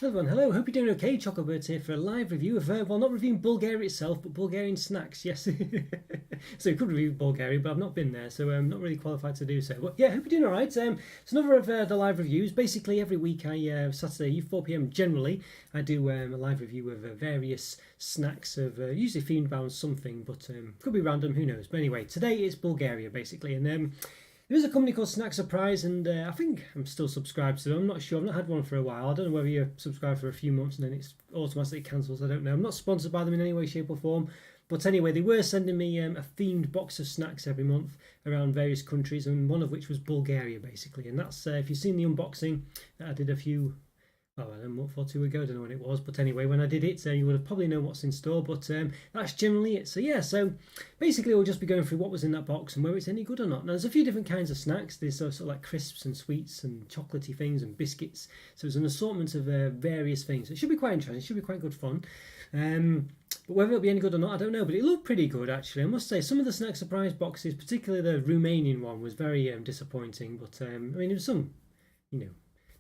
Everyone, hello, hope you're doing okay. Chocolo here for a live review of, well, not reviewing Bulgaria itself, but Bulgarian snacks, yes. So you could review Bulgaria, but I've not been there, so I'm not really qualified to do so. But yeah, hope you're doing alright. It's another of the live reviews. Basically, every week, Saturday, 4 p.m. generally, I do a live review of various snacks of usually themed around something, but could be random, who knows. But anyway, today it's Bulgaria, basically, and there is a company called Snack Surprise, and I think I'm still subscribed to them. I'm not sure. I've not had one for a while. I don't know whether you're subscribed for a few months and then it's automatically cancels. I don't know. I'm not sponsored by them in any way, shape, or form. But anyway, they were sending me a themed box of snacks every month around various countries, and one of which was Bulgaria, basically. And that's if you've seen the unboxing that I did a few a month or two ago, I don't know when it was, but anyway, when I did it, you would have probably known what's in store, but that's generally it. So yeah, so basically we'll just be going through what was in that box and whether it's any good or not. Now there's a few different kinds of snacks. There's sort of like crisps and sweets and chocolatey things and biscuits, so it's an assortment of various things. It should be quite interesting, it should be quite good fun. But whether it'll be any good or not, I don't know, but it looked pretty good actually. I must say, some of the Snack Surprise boxes, particularly the Romanian one, was very disappointing, but I mean, there was some,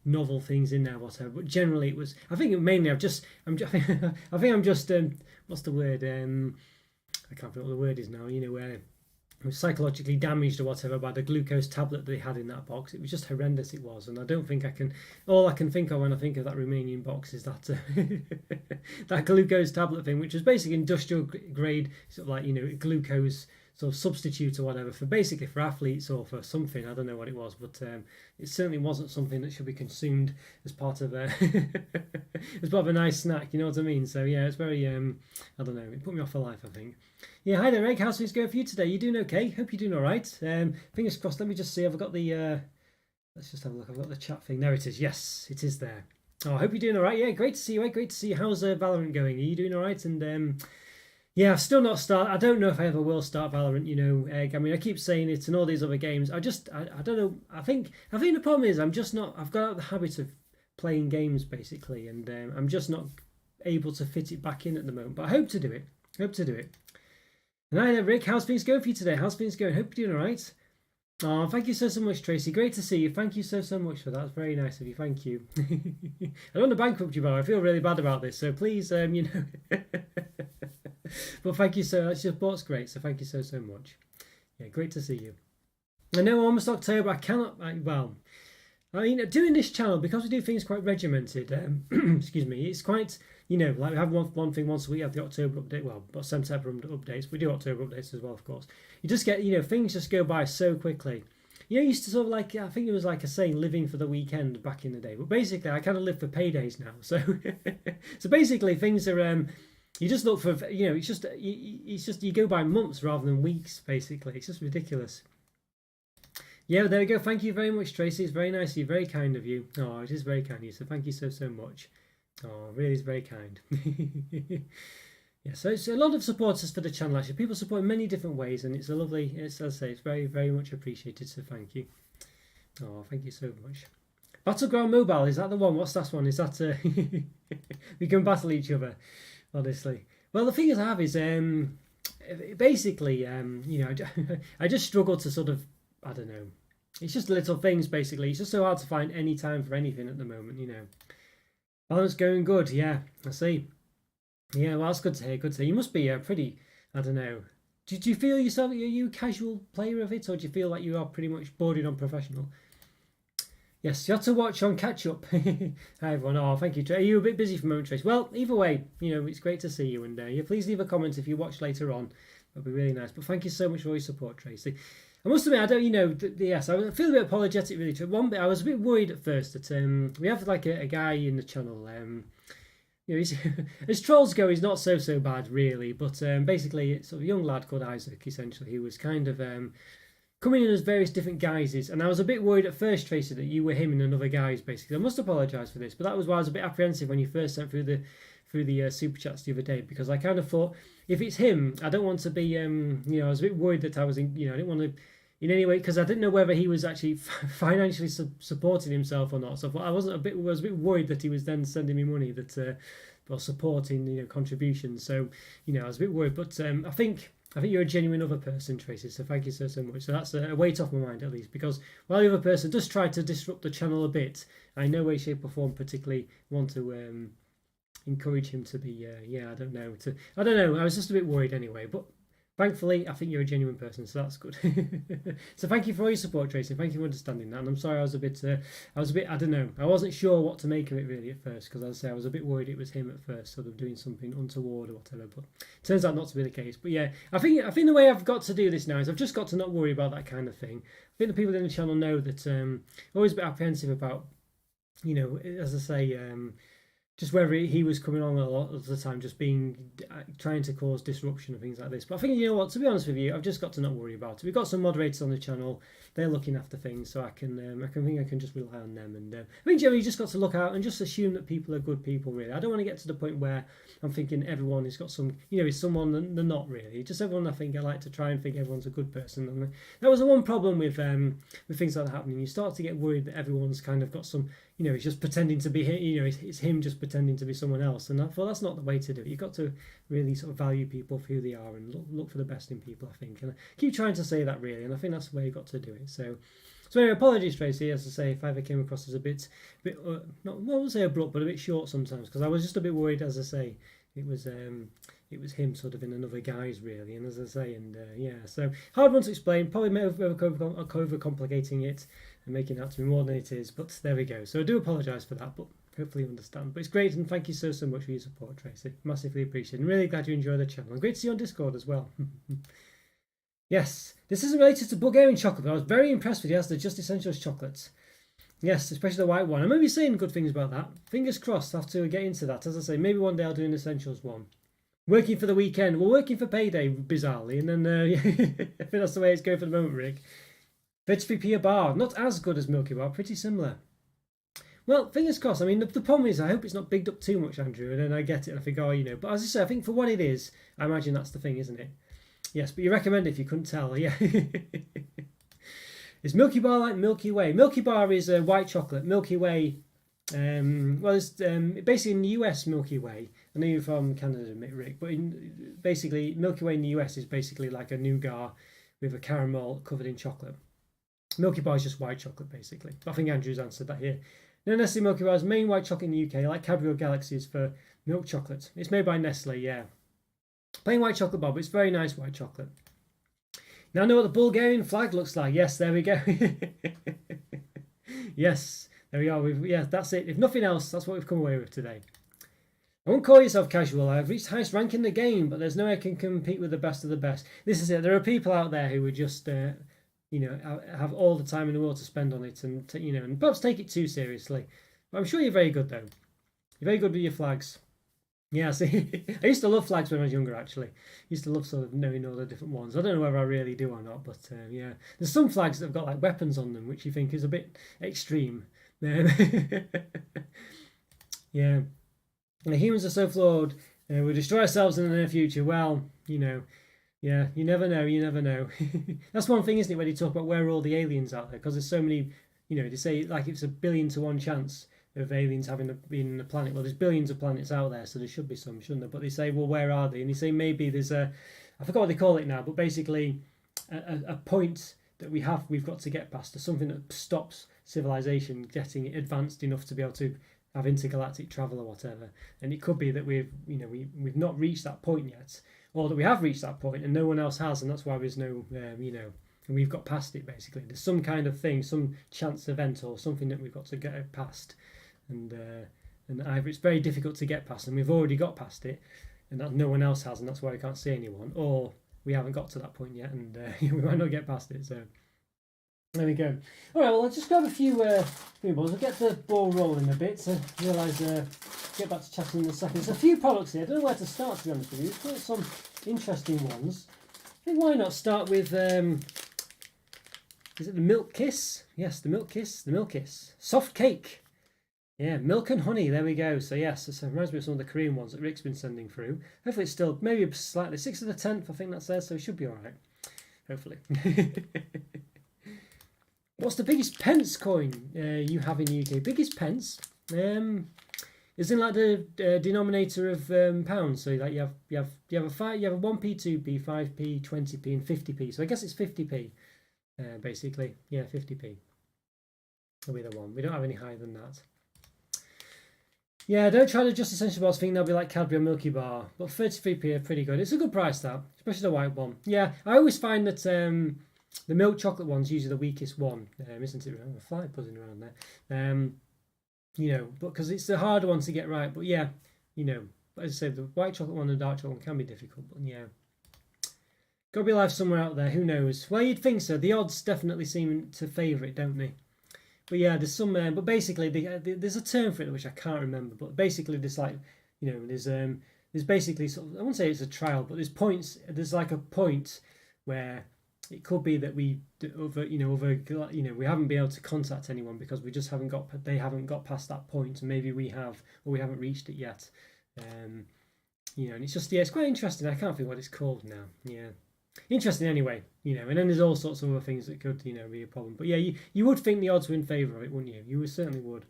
novel things in there, whatever. But generally, it was. I think mainly I think I'm just. What's the word? I can't think what the word is now. Where I was psychologically damaged or whatever by the glucose tablet they had in that box. It was just horrendous. It was, and I don't think I can. All I can think of when I think of that Romanian box is that that glucose tablet thing, which was basically industrial grade, sort of like glucose sort of substitute or whatever for athletes or for something. I don't know what it was, but it certainly wasn't something that should be consumed as part of a as part of a nice snack. You know what I mean? So yeah, it's very I don't know. It put me off for life, I think. Yeah, hi there, Egg. How's things going for you today? You doing okay? Hope you're doing all right. Fingers crossed. Let me just see. I've got the. Let's just have a look. I've got the chat thing. There it is. Yes, it is there. Oh, I hope you're doing all right. Yeah, great to see you. Right? Great to see you. How's Valorant going? Are you doing all right? And yeah, I've still not started. I don't know if I ever will start Valorant. Egg. I mean, I keep saying it and all these other games. I don't know. I think the problem is I'm just not. I've got out the habit of playing games basically, and I'm just not able to fit it back in at the moment. But I hope to do it. Hope to do it. And hi there, Rick. How's things going for you today? How's things going? Hope you're doing all right. Oh, thank you so much, Tracy. Great to see you. Thank you so much for that. That's very nice of you. Thank you. I don't want to bankrupt you, but I feel really bad about this. So please, But thank you so much. Your support's great, so thank you so much. Yeah, great to see you. I know almost October. I cannot. I mean, doing this channel, because we do things quite regimented. Excuse me. It's quite, like we have one thing once a week. We have the October update. Well, but September updates. We do October updates as well, of course. You just get, things just go by so quickly. You used to sort of like, I think it was like a saying, living for the weekend back in the day. But basically, I kind of live for paydays now. So, so basically, things are. You just look for, it's just you go by months rather than weeks, basically. It's just ridiculous. Yeah, there we go. Thank you very much, Tracy. It's very nice of you, very kind of you. Oh, it is very kind of you, so thank you so much. Oh, really is very kind. Yeah, so it's a lot of supporters for the channel, actually. People support in many different ways, and it's a lovely, as I say, it's very, very much appreciated, so thank you. Oh, thank you so much. Battleground Mobile, is that the one? What's that one? Is that, we can battle each other? Honestly, well, the thing I have is basically I just struggle to sort of, I don't know, it's just little things basically. It's just so hard to find any time for anything at the moment. Balance going good. Yeah, I see. Yeah, well, that's good to hear. Good to hear. You must be pretty, I don't know, do you feel yourself, are you a casual player of it, or do you feel like you are pretty much bordered on professional? Yes, you have to watch on catch up. Hi everyone. Oh, thank you. Are you a bit busy for the moment, Trace? Well, either way, it's great to see you. And please leave a comment if you watch later on. That'd be really nice. But thank you so much for all your support, Tracy. I must admit, I don't, yes, I feel a bit apologetic really. To one bit, I was a bit worried at first that we have like a guy in the channel. He's, as trolls go, he's not so bad really. But basically, it's sort of a young lad called Isaac. Essentially, he was kind of. Coming in as various different guises, and I was a bit worried at first, Tracy, that you were him and another guise. Basically, I must apologise for this, but that was why I was a bit apprehensive when you first sent through the super chats the other day, because I kind of thought if it's him, I don't want to be, I was a bit worried that I was, I didn't want to, in any way, because I didn't know whether he was actually financially supporting himself or not. So I was a bit worried that he was then sending me money that, or supporting, contributions. So, I was a bit worried, but I think. I think you're a genuine other person, Tracy, so thank you so much. So that's a weight off my mind, at least, because while the other person does try to disrupt the channel a bit, I in no way, shape or form particularly want to encourage him to be, I don't know, I was just a bit worried anyway, but thankfully, I think you're a genuine person, so that's good. So thank you for all your support, Tracy. Thank you for understanding that. And I'm sorry I was a bit, I don't know, I wasn't sure what to make of it really at first, because as I say, I was a bit worried it was him at first, sort of doing something untoward or whatever. But it turns out not to be the case. But yeah, I think the way I've got to do this now is I've just got to not worry about that kind of thing. I think the people in the channel know that I'm always a bit apprehensive about, as I say, just whether he was coming on a lot of the time, just trying to cause disruption and things like this. But I think, you know what, to be honest with you, I've just got to not worry about it. We've got some moderators on the channel; they're looking after things, so I can just rely on them. And I think generally you just got to look out and just assume that people are good people. Really, I don't want to get to the point where I'm thinking everyone has got some, is someone they're not really. Just everyone. I like to try and think everyone's a good person. And that was the one problem with things like that happening. You start to get worried that everyone's kind of got some. He's just pretending to be him, it's him just pretending to be someone else. And I thought that's not the way to do it. You've got to really sort of value people for who they are and look for the best in people, I think. And I keep trying to say that really, and I think that's the way you've got to do it. So anyway, apologies, Tracy, as I say, if I ever came across as a bit I won't say abrupt, but a bit short sometimes, because I was just a bit worried, as I say, it was him sort of in another guise really, and as I say, and so hard one to explain, probably over complicating it and making it out to be more than it is, but there we go. So I do apologise for that, but hopefully you understand. But it's great, and thank you so much for your support, Tracy. Massively appreciated, and really glad you enjoy the channel, and great to see you on Discord as well. Yes, this isn't related to Bulgarian chocolate, but I was very impressed with the Just Essentials chocolates. Yes, especially the white one. I may be saying good things about that. Fingers crossed, I'll have to get into that. As I say, maybe one day I'll do an Essentials one. Working for the weekend. We're working for payday, bizarrely. And then, I think that's the way it's going for the moment, Rick. Veg3P bar. Not as good as Milky Bar. Pretty similar. Well, fingers crossed. I mean, the problem is I hope it's not bigged up too much, Andrew. And then I get it and I think, But as I say, I think for what it is, I imagine that's the thing, isn't it? Yes, but you recommend it if you couldn't tell. Yeah. Is Milky Bar like Milky Way? Milky Bar is white chocolate. Milky Way... it's basically in the US Milky Way. I know you're from Canada, Rick, but basically Milky Way in the US is basically like a nougat with a caramel covered in chocolate. Milky Bar is just white chocolate, basically. I think Andrew's answered that here. No, Nestle Milky Bar is main white chocolate in the UK, like Cadbury or Galaxies for milk chocolate. It's made by Nestle, yeah. Plain white chocolate bar, but it's very nice white chocolate. Now I know what the Bulgarian flag looks like. Yes, there we go. Yes. There we are. That's it. If nothing else, that's what we've come away with today. I won't call yourself casual. I've reached highest rank in the game, but there's no way I can compete with the best of the best. This is it. There are people out there who would just, have all the time in the world to spend on it, and and perhaps take it too seriously. But I'm sure you're very good though. You're very good with your flags. Yeah, see, I used to love flags when I was younger. Actually, I used to love sort of knowing all the different ones. I don't know whether I really do or not, but there's some flags that have got like weapons on them, which you think is a bit extreme. Yeah. And the humans are so flawed. We'll destroy ourselves in the near future. Well, you never know. That's one thing, isn't it, when you talk about where are all the aliens out there? Because there's so many, they say like it's a 1 billion to 1 chance of aliens having been on the planet. Well, there's billions of planets out there, so there should be some, shouldn't there? But they say, well, where are they? And they say maybe there's I forgot what they call it now, but basically a point that we've got to get past, or something that stops civilization getting advanced enough to be able to have intergalactic travel or whatever. And it could be that we've not reached that point yet, or that we have reached that point and no one else has, and that's why there's no and we've got past it. Basically, there's some kind of thing, some chance event or something that we've got to get past, and either it's very difficult to get past and we've already got past it, and that no one else has, and that's why we can't see anyone, or we haven't got to that point yet, and we might not get past it. So there we go. All right, well, I'll just grab a few balls. We'll get the ball rolling a bit. So realise, get back to chatting in a second. There's a few products here. I don't know where to start, to be honest with you. We've got some interesting ones. I think why not start with, is it the Milk Kiss? Yes, the Milk Kiss. The Milk Kiss. Soft cake. Yeah, milk and honey. There we go. So yes, it reminds me of some of the Korean ones that Rick's been sending through. Hopefully it's still, maybe slightly, 6th of the 10th, I think that says, so it should be all right. Hopefully. What's the biggest pence coin you have in the UK? Biggest pence? It's in like the denominator of pounds. So like you have a 1p, 2p, 5p, 20p, and 50p. So I guess it's 50p, basically. Yeah, 50p. That'll be the one. We don't have any higher than that. Yeah, don't try to just essential bars thinking they'll be like Cadbury or Milky Bar, but 33p are pretty good. It's a good price, that, especially the white one. Yeah, I always find that the milk chocolate one's usually the weakest one, isn't it? A fly buzzing around there. You know, but because it's the harder one to get right. But yeah, you know, as I said, the white chocolate one and the dark chocolate one can be difficult. But yeah, got to be life somewhere out there. Who knows? Well, you'd think so. The odds definitely seem to favour it, don't they? But yeah, there's some. But basically, there's a term for it which I can't remember. But basically, there's like, you know, there's basically sort of, I won't say it's a trial, but there's points. There's like a point where it could be that we we haven't been able to contact anyone because we just haven't got, they haven't got past that point, and maybe we have, or we haven't reached it yet. You know, and it's just, yeah, it's quite interesting. I can't think what it's called now. Yeah. Interesting anyway, you know, and then there's all sorts of other things that could, you know, be a problem. But yeah, you would think the odds were in favour of it, wouldn't you? You certainly would.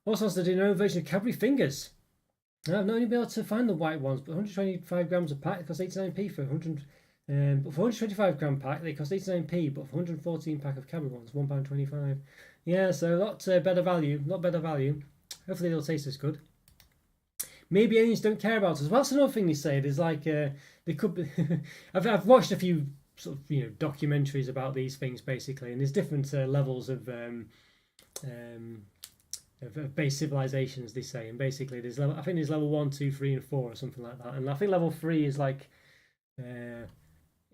Also has to do their own version of Cadbury Fingers. I've not even been able to find the white ones, but 125 grams a pack, it costs 89p for 100. But for 125 gram pack, they cost 89p, but for 114 pack of Cadbury ones, £1.25. Yeah, so a lot better value, Hopefully they'll taste as good. Maybe aliens don't care about us. Well, that's another thing they say. There's like they could be. I've watched a few sort of, you know, documentaries about these things basically, and there's different levels of base civilizations, they say, and basically there's level. I think there's level 1, 2, 3, and 4 or something like that, and I think level 3 is like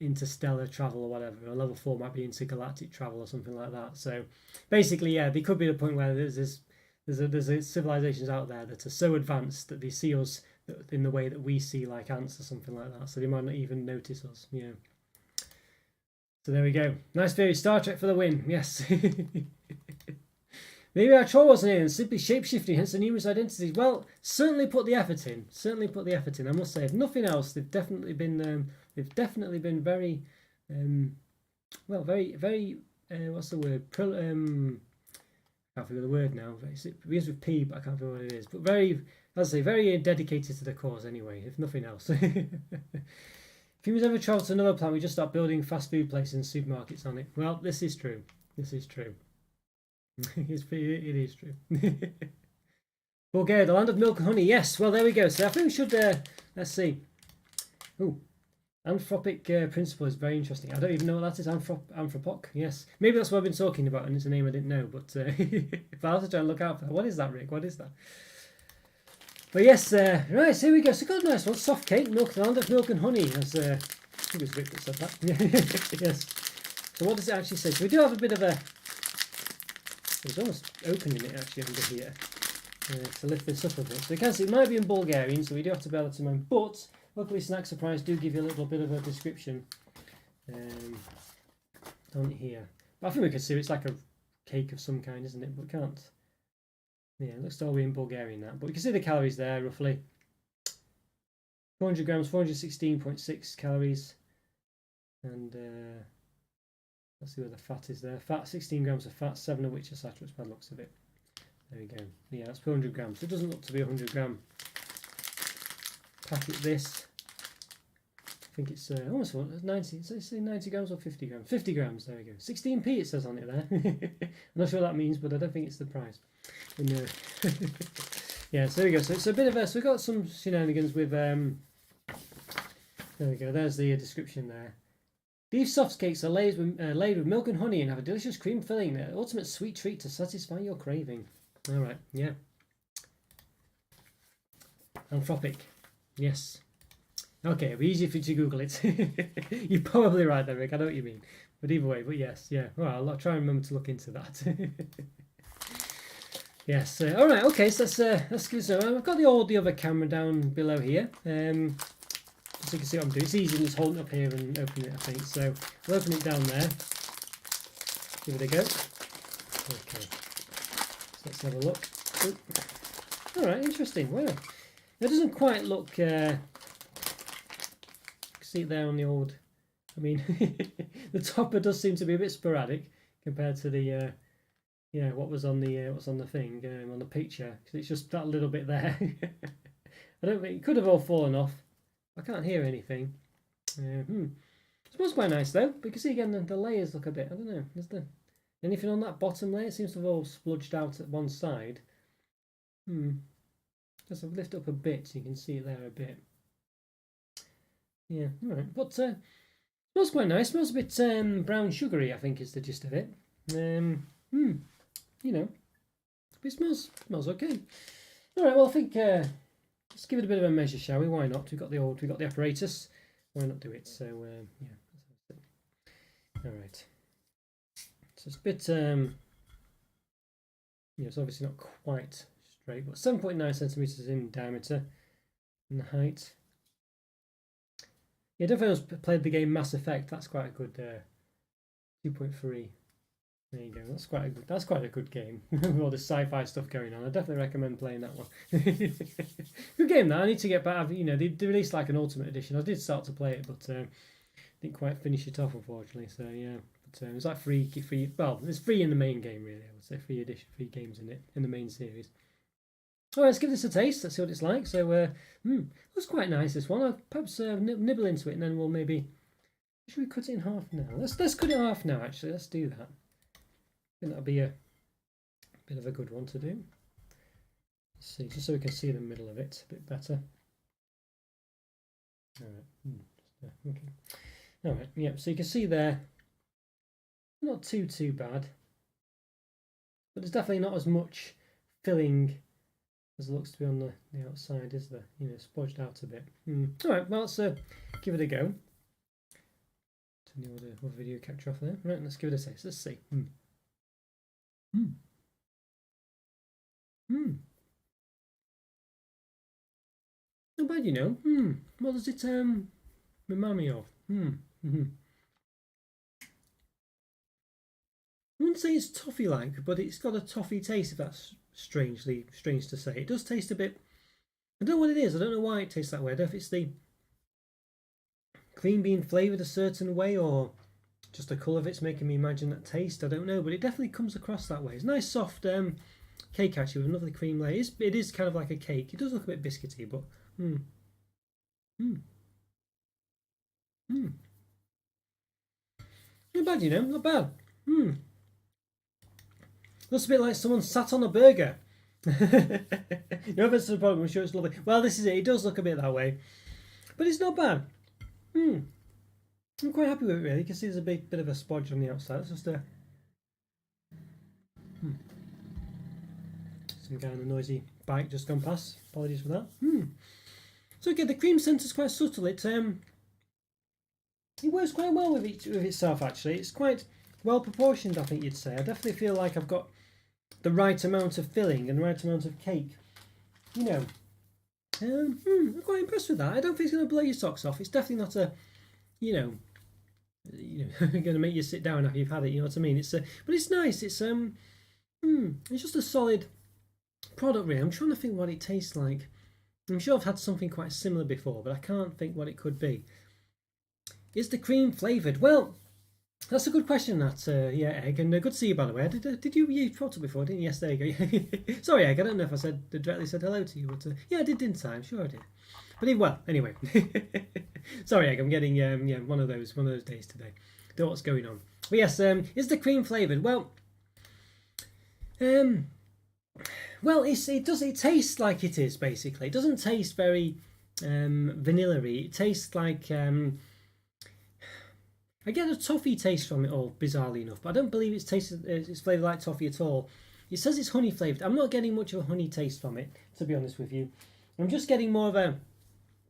interstellar travel or whatever, or level 4 might be intergalactic travel or something like that. So basically, yeah, there could be the point where there's civilizations out there that are so advanced that they see us in the way that we see like ants or something like that, so they might not even notice us. Yeah. So there we go. Nice theory. Star Trek for the win. Yes. Maybe our troll wasn't in and simply shapeshifting, hence the numerous identities. Well, certainly put the effort in. I must say, if nothing else, they've definitely been very, very. What's the word? I can't figure the word now. It begins with P, but I can't figure what it is. But very, as I say, very dedicated to the cause anyway, if nothing else. If humans ever travel to another planet, we just start building fast food places and supermarkets on it. Well, this is true. It is true. Bulgaria, the land of milk and honey. Yes, well, there we go. So I think we should, let's see. Ooh. Anthropic principle is very interesting. I don't even know what that is. Anthropoc, yes. Maybe that's what I've been talking about, and it's a name I didn't know. But if I'll have to try and look out for that. What is that, Rick? What is that? But yes, right, so here we go. So got a nice one. Soft cake, milk, the land of milk and honey. As I think it was Rick that said that. Yes. So what does it actually say? So we do have a bit of a. It's almost opening it actually under here to lift this up a bit. So you can see it might be in Bulgarian, so we do have to bear that in mind. But luckily, Snack Surprise do give you a little bit of a description on here. But I think we can see it's like a cake of some kind, isn't it? But can't. Yeah, it looks all in Bulgarian that. But we can see the calories there roughly. 400 grams, 416.6 calories. And let's see where the fat is there. Fat, 16 grams of fat, 7 of which are saturated by the looks of it. There we go. Yeah, that's 400 grams. It doesn't look to be a 100 gram packet, this. I think it's almost 90. So it's 90 grams or 50 grams? 50 grams, there we go. 16p it says on it there. I'm not sure what that means, but I don't think it's the price. And, yeah, so there we go. So it's a bit of a. So we've got some shenanigans with. There we go. There's the description there. These soft cakes are laid with milk and honey and have a delicious cream filling. The ultimate sweet treat to satisfy your craving. All right, yeah. Anthropic, yes. Okay, it'll be easier for you to Google it. You're probably right there, Rick. I know what you mean. But either way, but yes, yeah. Well, I'll try and remember to look into that. Yes. All right. Okay. So let's give it. So I've got the other camera down below here. So you can see what I'm doing. It's easy to just hold it up here and open it, I think. So we'll open it down there. Give it a go. Okay. So let's have a look. Ooh. All right. Interesting. Wow. It doesn't quite look. See it there on the old. I mean, the topper does seem to be a bit sporadic compared to the yeah, what was on the what's on the thing on the picture, because it's just that little bit there. I don't think it could have all fallen off. I can't hear anything. It smells quite nice though. But you can see again the layers look a bit. I don't know. Is there anything on that bottom layer? It seems to have all spludged out at one side. Just lift up a bit so you can see it there a bit. Yeah, all right. But smells quite nice. Smells a bit brown sugary, I think is the gist of it. You know, but it smells okay. All right. Well, I think let's give it a bit of a measure, shall we? Why not? We've got the apparatus. Why not do it? So yeah. All right. So it's a bit it's obviously not quite straight, but 7.9 centimeters in diameter and the height. Yeah, definitely played the game Mass Effect. That's quite a good 2.3. There you go. That's quite a good game with all this sci-fi stuff going on. I definitely recommend playing that one. Good game that. I need to get back. You know, they released like an Ultimate Edition. I did start to play it, but didn't quite finish it off, unfortunately. So yeah, but it was like free. Well, it's free in the main game, really. I would say free games in it in the main series. All right, let's give this a taste. Let's see what it's like. So, looks quite nice. This one. I'll perhaps nibble into it, and then we'll maybe. Should we cut it in half now? Let's cut it in half now. Actually, let's do that. I think that'll be a bit of a good one to do. Let's see, just so we can see the middle of it a bit better. All right. Okay. All right. Yeah. So you can see there. Not too bad, but there's definitely not as much filling as it looks to be on the outside, is there? You know, sponged out a bit. All right, well, let's give it a go. Turn the other video capture off there. Right, let's give it a taste. Let's see. Not bad, you know. What does it remind me of? I wouldn't say it's toffee-like, but it's got a toffee taste, if that's strange to say. It does taste a bit. I don't know what it is. I don't know why it tastes that way. I don't know if it's the cream being flavoured a certain way or just the colour of it's making me imagine that taste. I don't know, but it definitely comes across that way. It's a nice soft cake actually with a lovely cream layer. It is kind of like a cake. It does look a bit biscuity, but not bad, you know, not bad. Looks a bit like someone sat on a burger. No offense to the problem, I'm sure it's lovely. Well, this is it. It does look a bit that way, but it's not bad. I'm quite happy with it, really. You can see there's a bit of a spodge on the outside. It's just a some guy on a noisy bike just gone past. Apologies for that. So again, the cream centre's quite subtle. It works quite well with itself. Actually, it's quite well proportioned. I think you'd say. I definitely feel like I've got the right amount of filling and the right amount of cake. You know, I'm quite impressed with that. I don't think it's going to blow your socks off. It's definitely not a, going to make you sit down after you've had it. You know what I mean? But it's nice. It's just a solid product, really. I'm trying to think what it tastes like. I'm sure I've had something quite similar before, but I can't think what it could be. Is the cream flavoured? Well, that's a good question, that, Egg, and good to see you, by the way. Did you talked to before, didn't you? Yes, there you go. Sorry, Egg, I don't know if I directly said hello to you, but yeah, I did, didn't I? I'm sure I did. But anyway. Sorry, Egg, I'm getting one of those days today. Don't know what's going on. But yes, is the cream flavoured? Well, it tastes like it is, basically. It doesn't taste very vanilla-y. It tastes like I get a toffee taste from it all, bizarrely enough, but I don't believe it's flavoured like toffee at all. It says it's honey flavoured. I'm not getting much of a honey taste from it, to be honest with you. I'm just getting more of a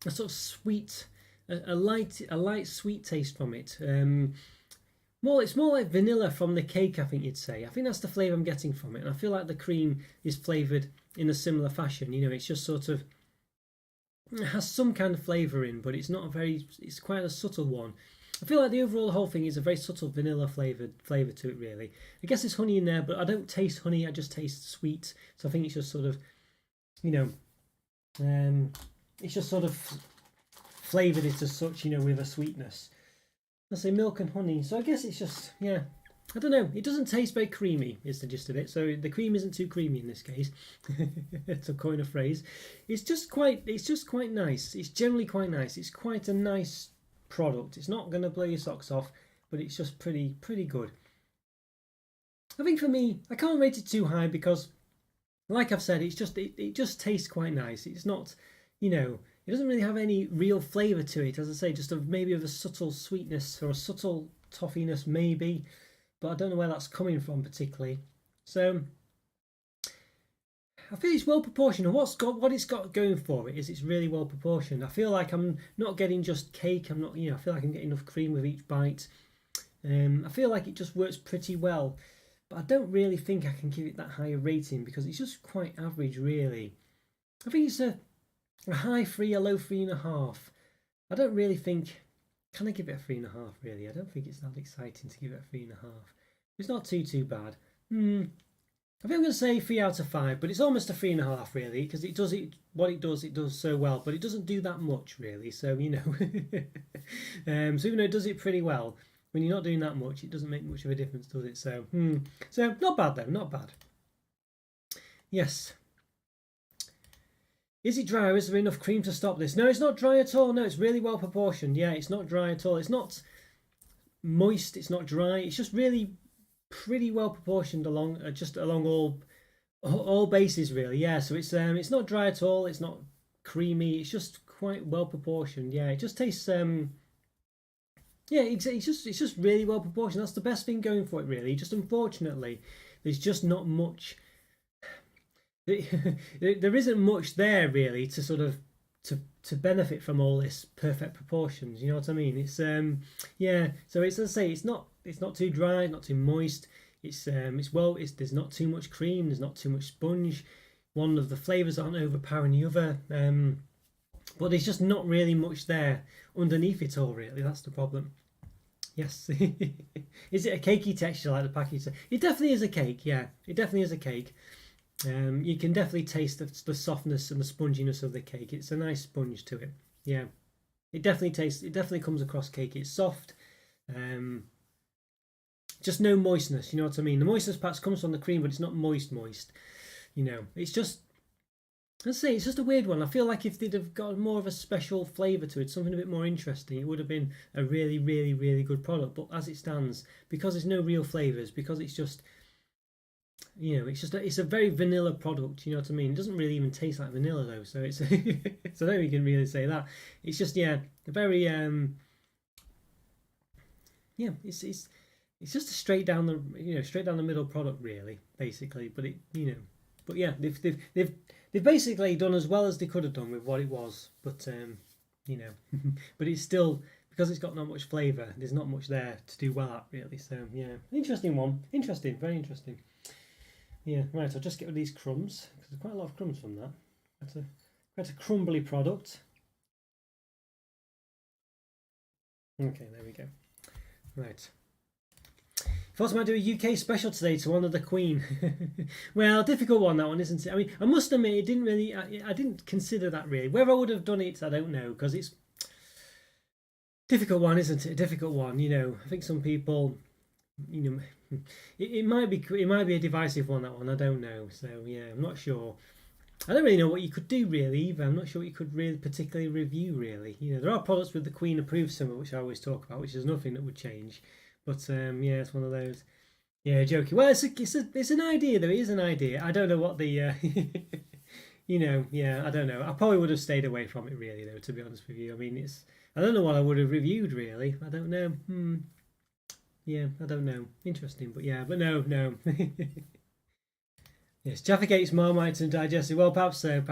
sort of sweet, a light sweet taste from it. It's more like vanilla from the cake, I think you'd say. I think that's the flavour I'm getting from it, and I feel like the cream is flavoured in a similar fashion. You know, it's just sort of, it has some kind of flavour in, but it's it's quite a subtle one. I feel like the whole thing is a very subtle vanilla flavour to it, really. I guess there's honey in there, but I don't taste honey, I just taste sweet. So I think it's just sort of, it's just sort of flavoured it as such, with a sweetness. I say milk and honey, so I guess it's just, I don't know. It doesn't taste very creamy. Is the gist of it. So the cream isn't too creamy in this case. To coin a phrase, it's just quite nice. It's generally quite nice. It's quite a nice product. It's not going to blow your socks off, but it's just pretty good. I think for me, I can't rate it too high because, like I've said, it just tastes quite nice. It's not, you know, it doesn't really have any real flavour to it. As I say, just maybe of a subtle sweetness or a subtle toffiness maybe, but I don't know where that's coming from particularly. So I feel it's well proportioned, and what it's got going for it is it's really well proportioned. I feel like I'm not getting just cake. I'm not, you know, I feel like I'm getting enough cream with each bite. I feel like it just works pretty well, but I don't really think I can give it that high a rating because it's just quite average, really. I think it's a high 3, a low 3.5. I don't really think. Can I give it a 3.5? Really, I don't think it's that exciting to give it a 3.5. It's not too bad. I think I'm going to say 3 out of 5, but it's almost a 3.5 really, because it does so well, but it doesn't do that much really. So you know, so even though it does it pretty well, when you're not doing that much, it doesn't make much of a difference, does it? So, so not bad though, not bad. Yes. Is it dry or is there enough cream to stop this? No, it's not dry at all. No, it's really well proportioned. Yeah, it's not dry at all. It's not moist. It's not dry. It's just really pretty well proportioned along all bases really. Yeah, so it's not dry at all. It's not creamy. It's just quite well proportioned. Yeah, it just tastes yeah, it's just really well proportioned. That's the best thing going for it really. Just unfortunately, there's just not much. There isn't much there really to sort of to benefit from all this perfect proportions. You know what I mean? It's yeah. So it's, as I say, it's not too dry, not too moist. There's not too much cream. There's not too much sponge. One of the flavors aren't overpowering the other. But there's just not really much there underneath it all. Really, that's the problem. Yes. Is it a cakey texture like the package? It definitely is a cake. Yeah, it definitely is a cake. You can definitely taste the softness and the sponginess of the cake. It's a nice sponge to it. Yeah, it definitely comes across cake. It's soft, just no moistness. You know what I mean? The moistness perhaps comes from the cream, but it's not moist. You know, it's just, let's say, it's just a weird one. I feel like if they'd have got more of a special flavour to it, something a bit more interesting, it would have been a really, really, really good product. But as it stands, because there's no real flavours, because it's just, you know, it's a very vanilla product. You know what I mean? It doesn't really even taste like vanilla though, so it's so I don't think you can really say that. It's just, yeah, a very yeah, it's just a straight down the middle product really, basically. But yeah, they've basically done as well as they could have done with what it was. But you know, but it's still, because it's got not much flavour, there's not much there to do well at really. So yeah, interesting one, very interesting. Yeah, right, I'll just get rid of these crumbs, because there's quite a lot of crumbs from that. Quite a crumbly product. Okay, there we go. Right. Thought I might do a UK special today to honour the Queen. Well, difficult one, that one, isn't it? I mean, I must admit, it didn't really, I didn't consider that really. Whether I would have done it, I don't know, because it's difficult one, isn't it? A difficult one, you know. I think some people, you know, it might be a divisive one, that one. I don't know. So yeah, I'm not sure. I don't really know what you could do really either. I'm not sure what you could really particularly review really. You know, there are products with the Queen approved symbol, which I always talk about, which is nothing that would change. But yeah, it's one of those. Yeah, joking. Well, it's an idea though. It is an idea. I don't know what the you know, yeah, I don't know. I probably would have stayed away from it really though, to be honest with you. I mean, I don't know what I would have reviewed really. I don't know. Yeah, I don't know. Interesting, but yeah, but no. Yes, Jaffa Cakes, Marmite and digestive. Well, perhaps so,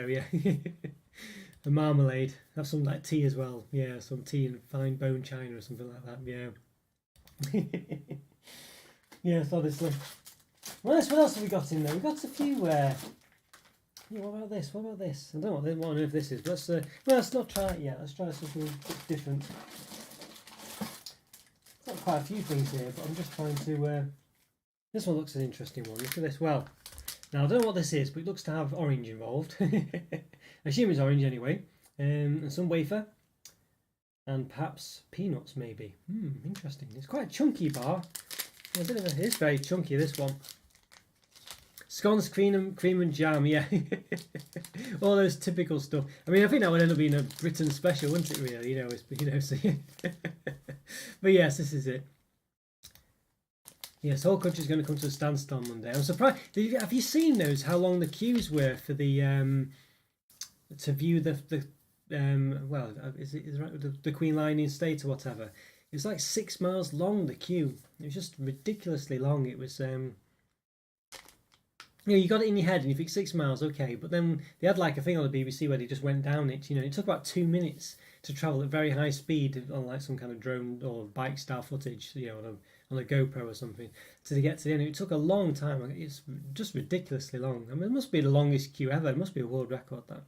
yeah. A marmalade. Have some like tea as well. Yeah, some tea and fine bone china or something like that, yeah. Yes, obviously. What else have we got in there? We've got a few, yeah, what about this? I don't know what on earth this is, but let's not try it yet. Let's try something different. Got quite a few things here, but I'm just trying to. This one looks an interesting one. Look at this. Well, now I don't know what this is, but it looks to have orange involved. I assume it's orange anyway. And some wafer, and perhaps peanuts maybe. Interesting. It's quite a chunky bar. It is very chunky, this one. Scones, cream and jam, yeah. All those typical stuff. I mean, I think that would end up being a Britain special, wouldn't it? Really, So but yes, this is it. Yes, the whole country's going to come to a standstill on Monday. I'm surprised. Have you seen those? How long the queues were for the to view the well, is it right, the Queen Line Estate or whatever? It was like 6 miles long, the queue. It was just ridiculously long. It was you got it in your head and you think 6 miles, okay, but then they had like a thing on the BBC where they just went down it. It took about 2 minutes to travel at very high speed on like some kind of drone or bike style footage, on a GoPro or something, to get to the end. It took a long time. It's just ridiculously long. I mean, it must be the longest queue ever. It must be a world record, that.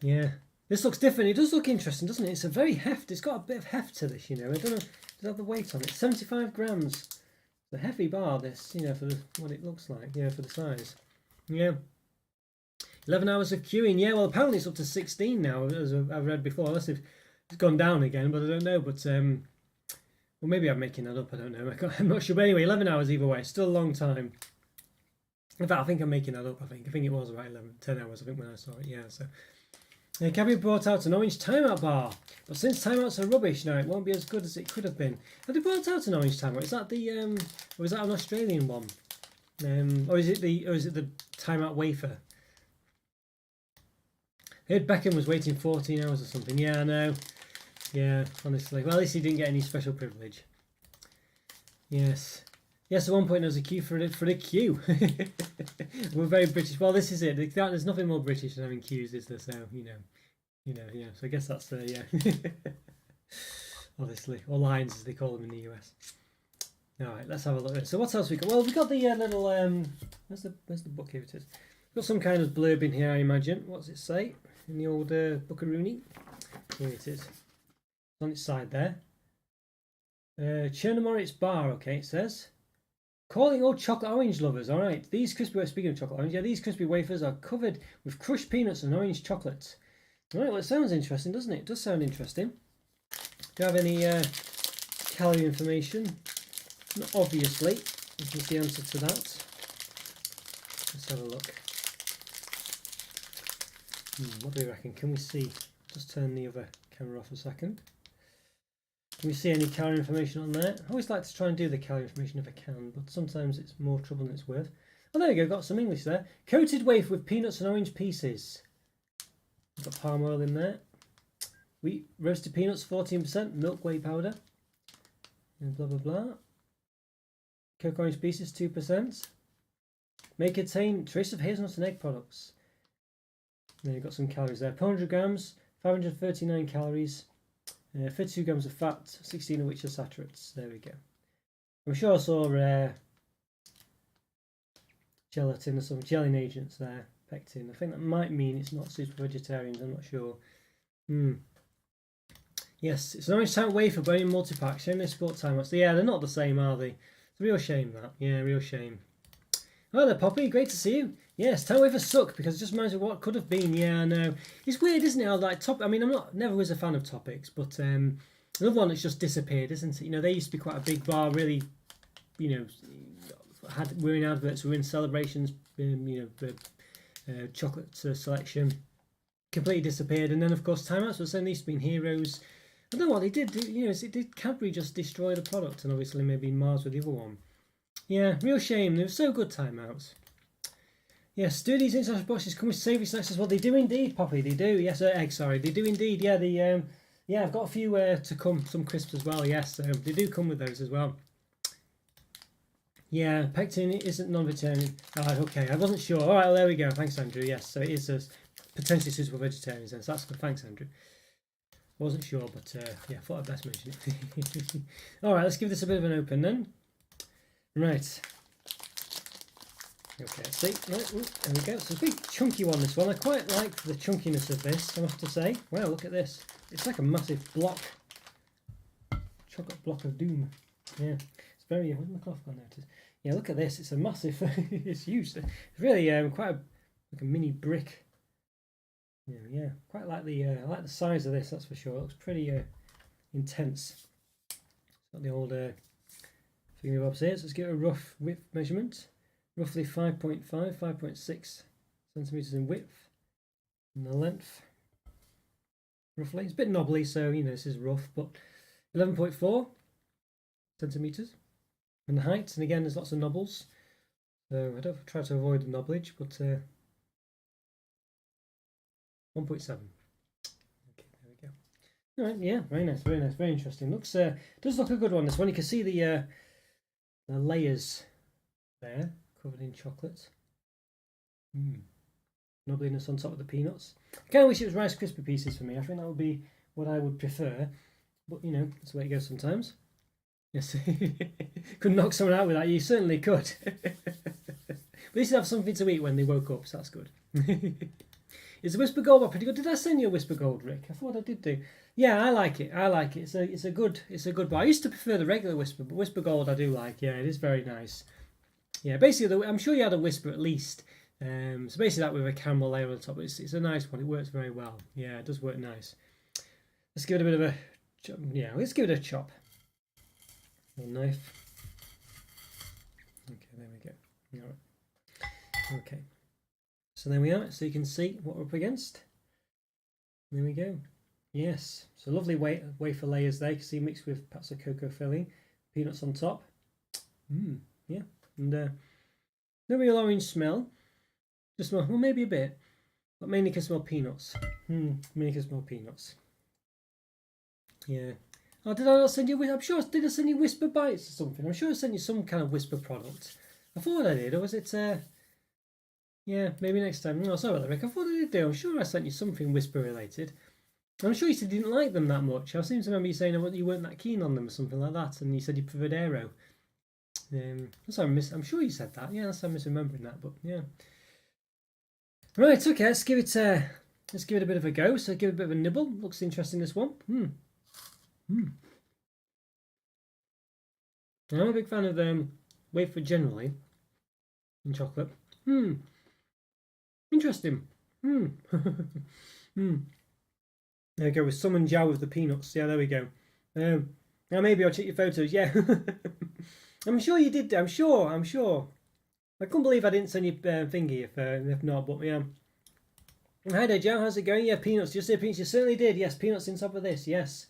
Yeah. This looks different. It does look interesting, doesn't it? It's a very heft. It's got a bit of heft to this, I don't know. Does it have the weight on it? 75 grams. It's a heavy bar, this, for what it looks like, for the size. Yeah. 11 hours of queuing. Yeah, well, apparently it's up to 16 now, as I've read before. Unless it's gone down again, but I don't know. But, well, maybe I'm making that up. I don't know. I'm not sure. But anyway, 11 hours either way. Still a long time. In fact, I think I'm making that up. I think it was about 10 hours, I think, when I saw it. Yeah, so... Cabby brought out an orange timeout bar, but since timeouts are rubbish now, it won't be as good as it could have been. Have they brought out an orange timeout? Is that the or is that an Australian one? Or is it the timeout wafer? I heard Beckham was waiting 14 hours or something. Yeah, I know. Yeah, honestly. Well, at least he didn't get any special privilege. Yes. Yes, at one point there was a queue for the queue. We're very British. Well, this is it. There's nothing more British than having queues, is there? So, yeah. So I guess that's yeah. Obviously. Or lines, as they call them in the US. All right, let's have a look. So what else we got? Well, we got the little... Where's the book? Here it is. We've got some kind of blurb in here, I imagine. What does it say? In the old Buckaroonie? Here it is. It's on its side there. Chernomorets Bar, okay, it says. Calling all chocolate orange lovers, all right. These crispy, speaking of chocolate orange, these crispy wafers are covered with crushed peanuts and orange chocolate. All right, well, it sounds interesting, doesn't it? It does sound interesting. Do you have any calorie information? Not obviously. This is the answer to that. Let's have a look. What do you reckon? Can we see? Just turn the other camera off a second. Can we see any calorie information on there? I always like to try and do the calorie information if I can, but sometimes it's more trouble than it's worth. Oh, there we go, got some English there. Coated wafer with peanuts and orange pieces. We've got palm oil in there. Wheat roasted peanuts, 14%, milk whey powder, and blah blah blah. Cocoa orange pieces, 2%. May contain trace of hazelnut and egg products. Then you've got some calories there. 400 grams, 539 calories. 32 grams of fat, 16 of which are saturates. There we go. I'm sure I saw gelatin or some gelling agents there, pectin. I think that might mean it's not suited for vegetarians. I'm not sure. Yes, it's an orange timeout wafer, but in multi-pack. Shame they sport timeouts. Yeah, they're not the same, are they? It's a real shame, that. Yeah, real shame. Hello there, Poppy. Great to see you. Yes, time wafers suck because it just reminds me of what could have been. Yeah, I know. It's weird, isn't it? I mean, never was a fan of Topics, but another one that's just disappeared, isn't it? They used to be quite a big bar, really. We're in adverts, we're in celebrations. Chocolate selection completely disappeared, and then of course timeouts were saying these have been heroes. I don't know what they did. Did Cadbury just destroy the product, and obviously maybe Mars with the other one. Yeah, real shame. They were so good timeouts. Yes, do these international boxes come with savoury snacks as well? They do indeed, Poppy. They do. Yes, eggs. Sorry, they do indeed. Yeah, I've got a few to come. Some crisps as well. Yes, they do come with those as well. Yeah, pectin isn't non-vegetarian. Right, okay, I wasn't sure. All right, well, there we go. Thanks, Andrew. Yes, so it is potentially suitable for vegetarians. Then, so that's good. Thanks, Andrew. Wasn't sure, but yeah, thought I'd best mention it. All right, let's give this a bit of an open then. Right. Okay, see, right, there we go. So it's a big chunky one, this one. I quite like the chunkiness of this, I have to say. Wow, look at this. It's like a massive block. Chocolate block of doom. Yeah, it's very, where's my cloth gone there? Yeah, look at this. It's a massive, it's huge. It's really like a mini brick. Yeah, quite like I like the size of this, that's for sure. It looks pretty intense. It's got the old, Finger bobs here. So let's get a rough width measurement. Roughly 5.6 centimeters in width, and the length. Roughly, it's a bit knobbly, so you know this is rough, but 11.4 centimeters. And the height, and again, there's lots of knobbles, so I don't try to avoid the knobblage, but 1.7. Okay, there we go. All right, yeah, very nice, very interesting. Looks does look a good one. This one, you can see the layers there, covered in chocolate. Knobbliness on top of the peanuts. I kind of wish it was Rice Krispie pieces for me. I think that would be what I would prefer, but you know, that's the way it goes sometimes. Yes, could knock someone out with that. You certainly could. But at least you have something to eat when they woke up, so that's good. Is the Whisper Gold one pretty good? Did I send you a Whisper Gold, Rick? I thought I did do. Yeah, I like it. It's a good bar. I used to prefer the regular Whisper, but Whisper Gold I do like. Yeah, it is very nice. Yeah, basically, I'm sure you had a Whisper at least. So basically that with a caramel layer on top. It's a nice one. It works very well. Yeah, it does work nice. Let's give it a bit of a. Yeah, let's give it a chop. A knife. Okay, there we go. All right. Okay. So there we are. So you can see what we're up against. There we go. Yes. So lovely wafer layers there. You can see mixed with perhaps a cocoa filling, peanuts on top. Yeah. And no real orange smell. Just smell, well, maybe a bit, but mainly can smell peanuts. Mainly can smell peanuts. Yeah. Oh, did I not send you? I'm sure did I send you Whisper Bites or something? I'm sure I sent you some kind of Whisper product. I thought I did, or was it? Yeah, maybe next time. No, sorry about that, Rick. I thought I did do. I'm sure I sent you something Whisper related. I'm sure you said you didn't like them that much. I seem to remember you saying you weren't that keen on them or something like that, and you said you preferred Aero. That's how I'm sure you said that. Yeah, that's how I'm misremembering that. But yeah. Right. Okay. Let's give it a bit of a go. So give it a bit of a nibble. Looks interesting. This one. I'm a big fan of wafer generally in chocolate. Interesting. There we go with Summon Jow with the peanuts. Yeah, there we go. Now maybe I'll check your photos. Yeah, I'm sure you did. I'm sure. I couldn't believe I didn't send you thingy if not. But yeah. Hi there, Joe. How's it going? Yeah, peanuts. Just say peanuts. You certainly did. Yes, peanuts on top of this. Yes.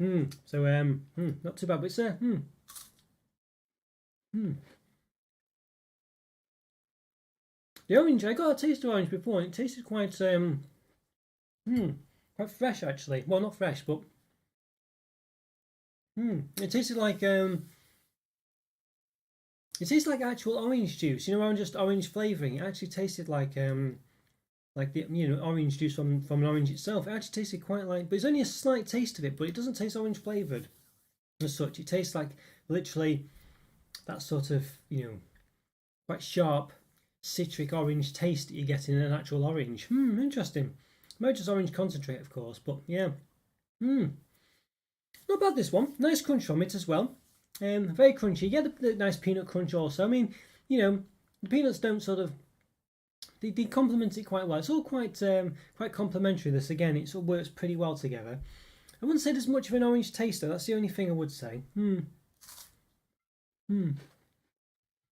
So not too bad, but it's The orange, I got a taste of orange before, and it tasted quite quite fresh actually. Well, not fresh, but it tasted like actual orange juice. You know, just orange flavouring. It actually tasted like the orange juice from an orange itself. It actually tasted quite like, but it's only a slight taste of it, but it doesn't taste orange flavoured as such. It tastes like literally that sort of quite sharp citric orange taste that you get in an actual orange. Interesting. Maybe just orange concentrate, of course, but yeah. Not bad, this one. Nice crunch from it as well. Very crunchy. You get the nice peanut crunch also. I mean, the peanuts don't sort of they complement it quite well. It's all quite complementary. This again, it sort of works pretty well together. I wouldn't say there's much of an orange taste though. That's the only thing I would say.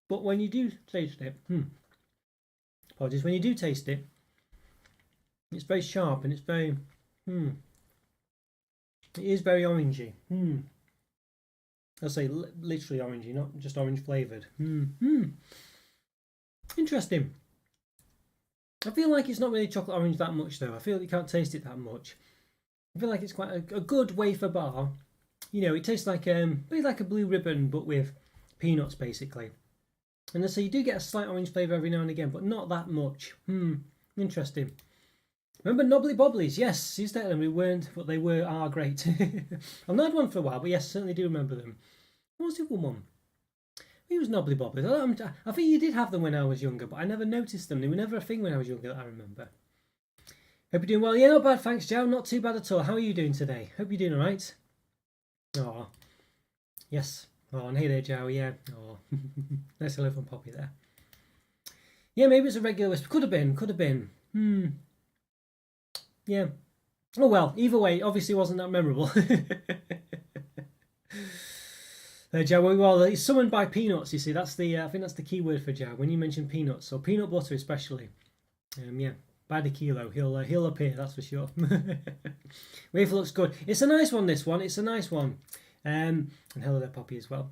But when you do taste it, apologies. When you do taste it, it's very sharp and it's very, it is very orangey. I'll say literally orangey, not just orange flavoured. Interesting. I feel like it's not really chocolate orange that much though. I feel like you can't taste it that much. I feel like it's quite a good wafer bar. It tastes like maybe like a blue ribbon but with peanuts basically. And so you do get a slight orange flavour every now and again, but not that much. Interesting. Remember Knobbly Bobblies? Yes, used to them. We weren't, but they are great. I've not had one for a while, but yes, certainly do remember them. What was the other one? It was Knobbly Bobblies. I think you did have them when I was younger, but I never noticed them. They were never a thing when I was younger that I remember. Hope you're doing well. Yeah, not bad, thanks, Joe. Not too bad at all. How are you doing today? Hope you're doing all right. Oh, yes. Oh, and hey there, Joe. Yeah. Oh, nice hello from Poppy there. Yeah, maybe it's a regular whisper. Could have been. Yeah. Oh well, either way, obviously it wasn't that memorable. Well, it's summoned by peanuts. You see, that's the I think that's the key word for Jow. When you mention peanuts or peanut butter, especially, yeah, by the kilo, he'll appear. That's for sure. Wafer looks good. It's a nice one. This one, it's a nice one. And hello there, Poppy, as well.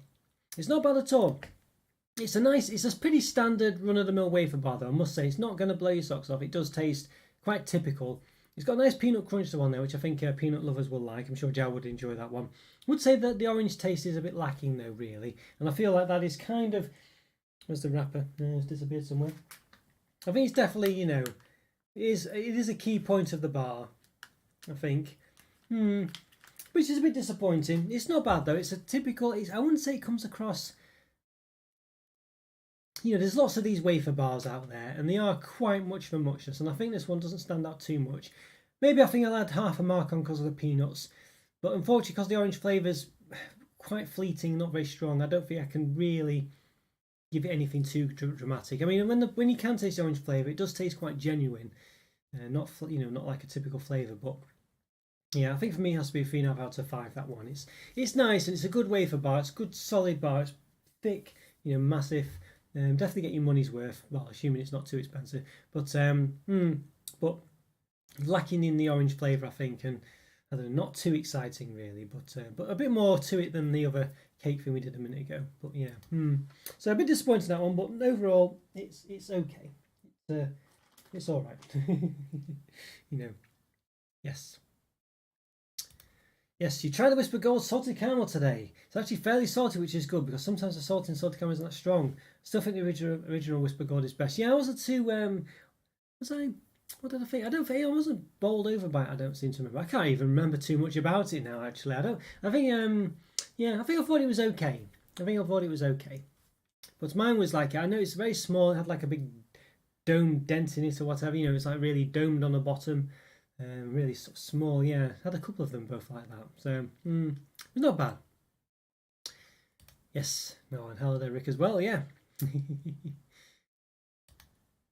It's not bad at all. It's a pretty standard run-of-the-mill wafer bar, though. I must say, it's not going to blow your socks off. It does taste quite typical. It's got a nice peanut crunch to one there, which I think peanut lovers will like. I'm sure Jow would enjoy that one. I would say that the orange taste is a bit lacking, though, really. And I feel like that is kind of... Where's the wrapper? It's disappeared somewhere. I think it's definitely, you know, it is a key point of the bar, I think. Which is a bit disappointing. It's not bad, though. It's a typical... I wouldn't say it comes across... You know, there's lots of these wafer bars out there, and they are quite much for muchness, and I think this one doesn't stand out too much. Maybe I think I'll add half a mark on because of the peanuts, but unfortunately, because the orange flavour's quite fleeting, not very strong, I don't think I can really give it anything too dramatic. I mean, when you can taste the orange flavour, it does taste quite genuine, not like a typical flavour, but yeah, I think for me it has to be a 3.5 out of 5. That one, it's nice and it's a good wafer bar. It's a good solid bar. It's thick, you know, massive. Definitely get your money's worth. Well, assuming it's not too expensive, but lacking in the orange flavour, I think, and I don't know, not too exciting really, but a bit more to it than the other cake thing we did a minute ago. But yeah, so a bit disappointed in that one, but overall, it's okay. It's all right. You know, yes. Yes, you tried the Whisper Gold salted caramel today. It's actually fairly salty, which is good because sometimes the salt in salted caramel isn't that strong. Still think the original Whisper Gold is best. Yeah, I wasn't too. What did I think? I don't think I wasn't bowled over by it. I don't seem to remember. I can't even remember too much about it now. Actually, I don't. I think. Yeah, I think I thought it was okay. But mine was like, I know it's very small. It had like a big dome dent in it or whatever. You know, it's like really domed on the bottom. Really sort of small, yeah. Had a couple of them both like that, so it's not bad. Yes, no, and hello there, Rick, as well. Yeah,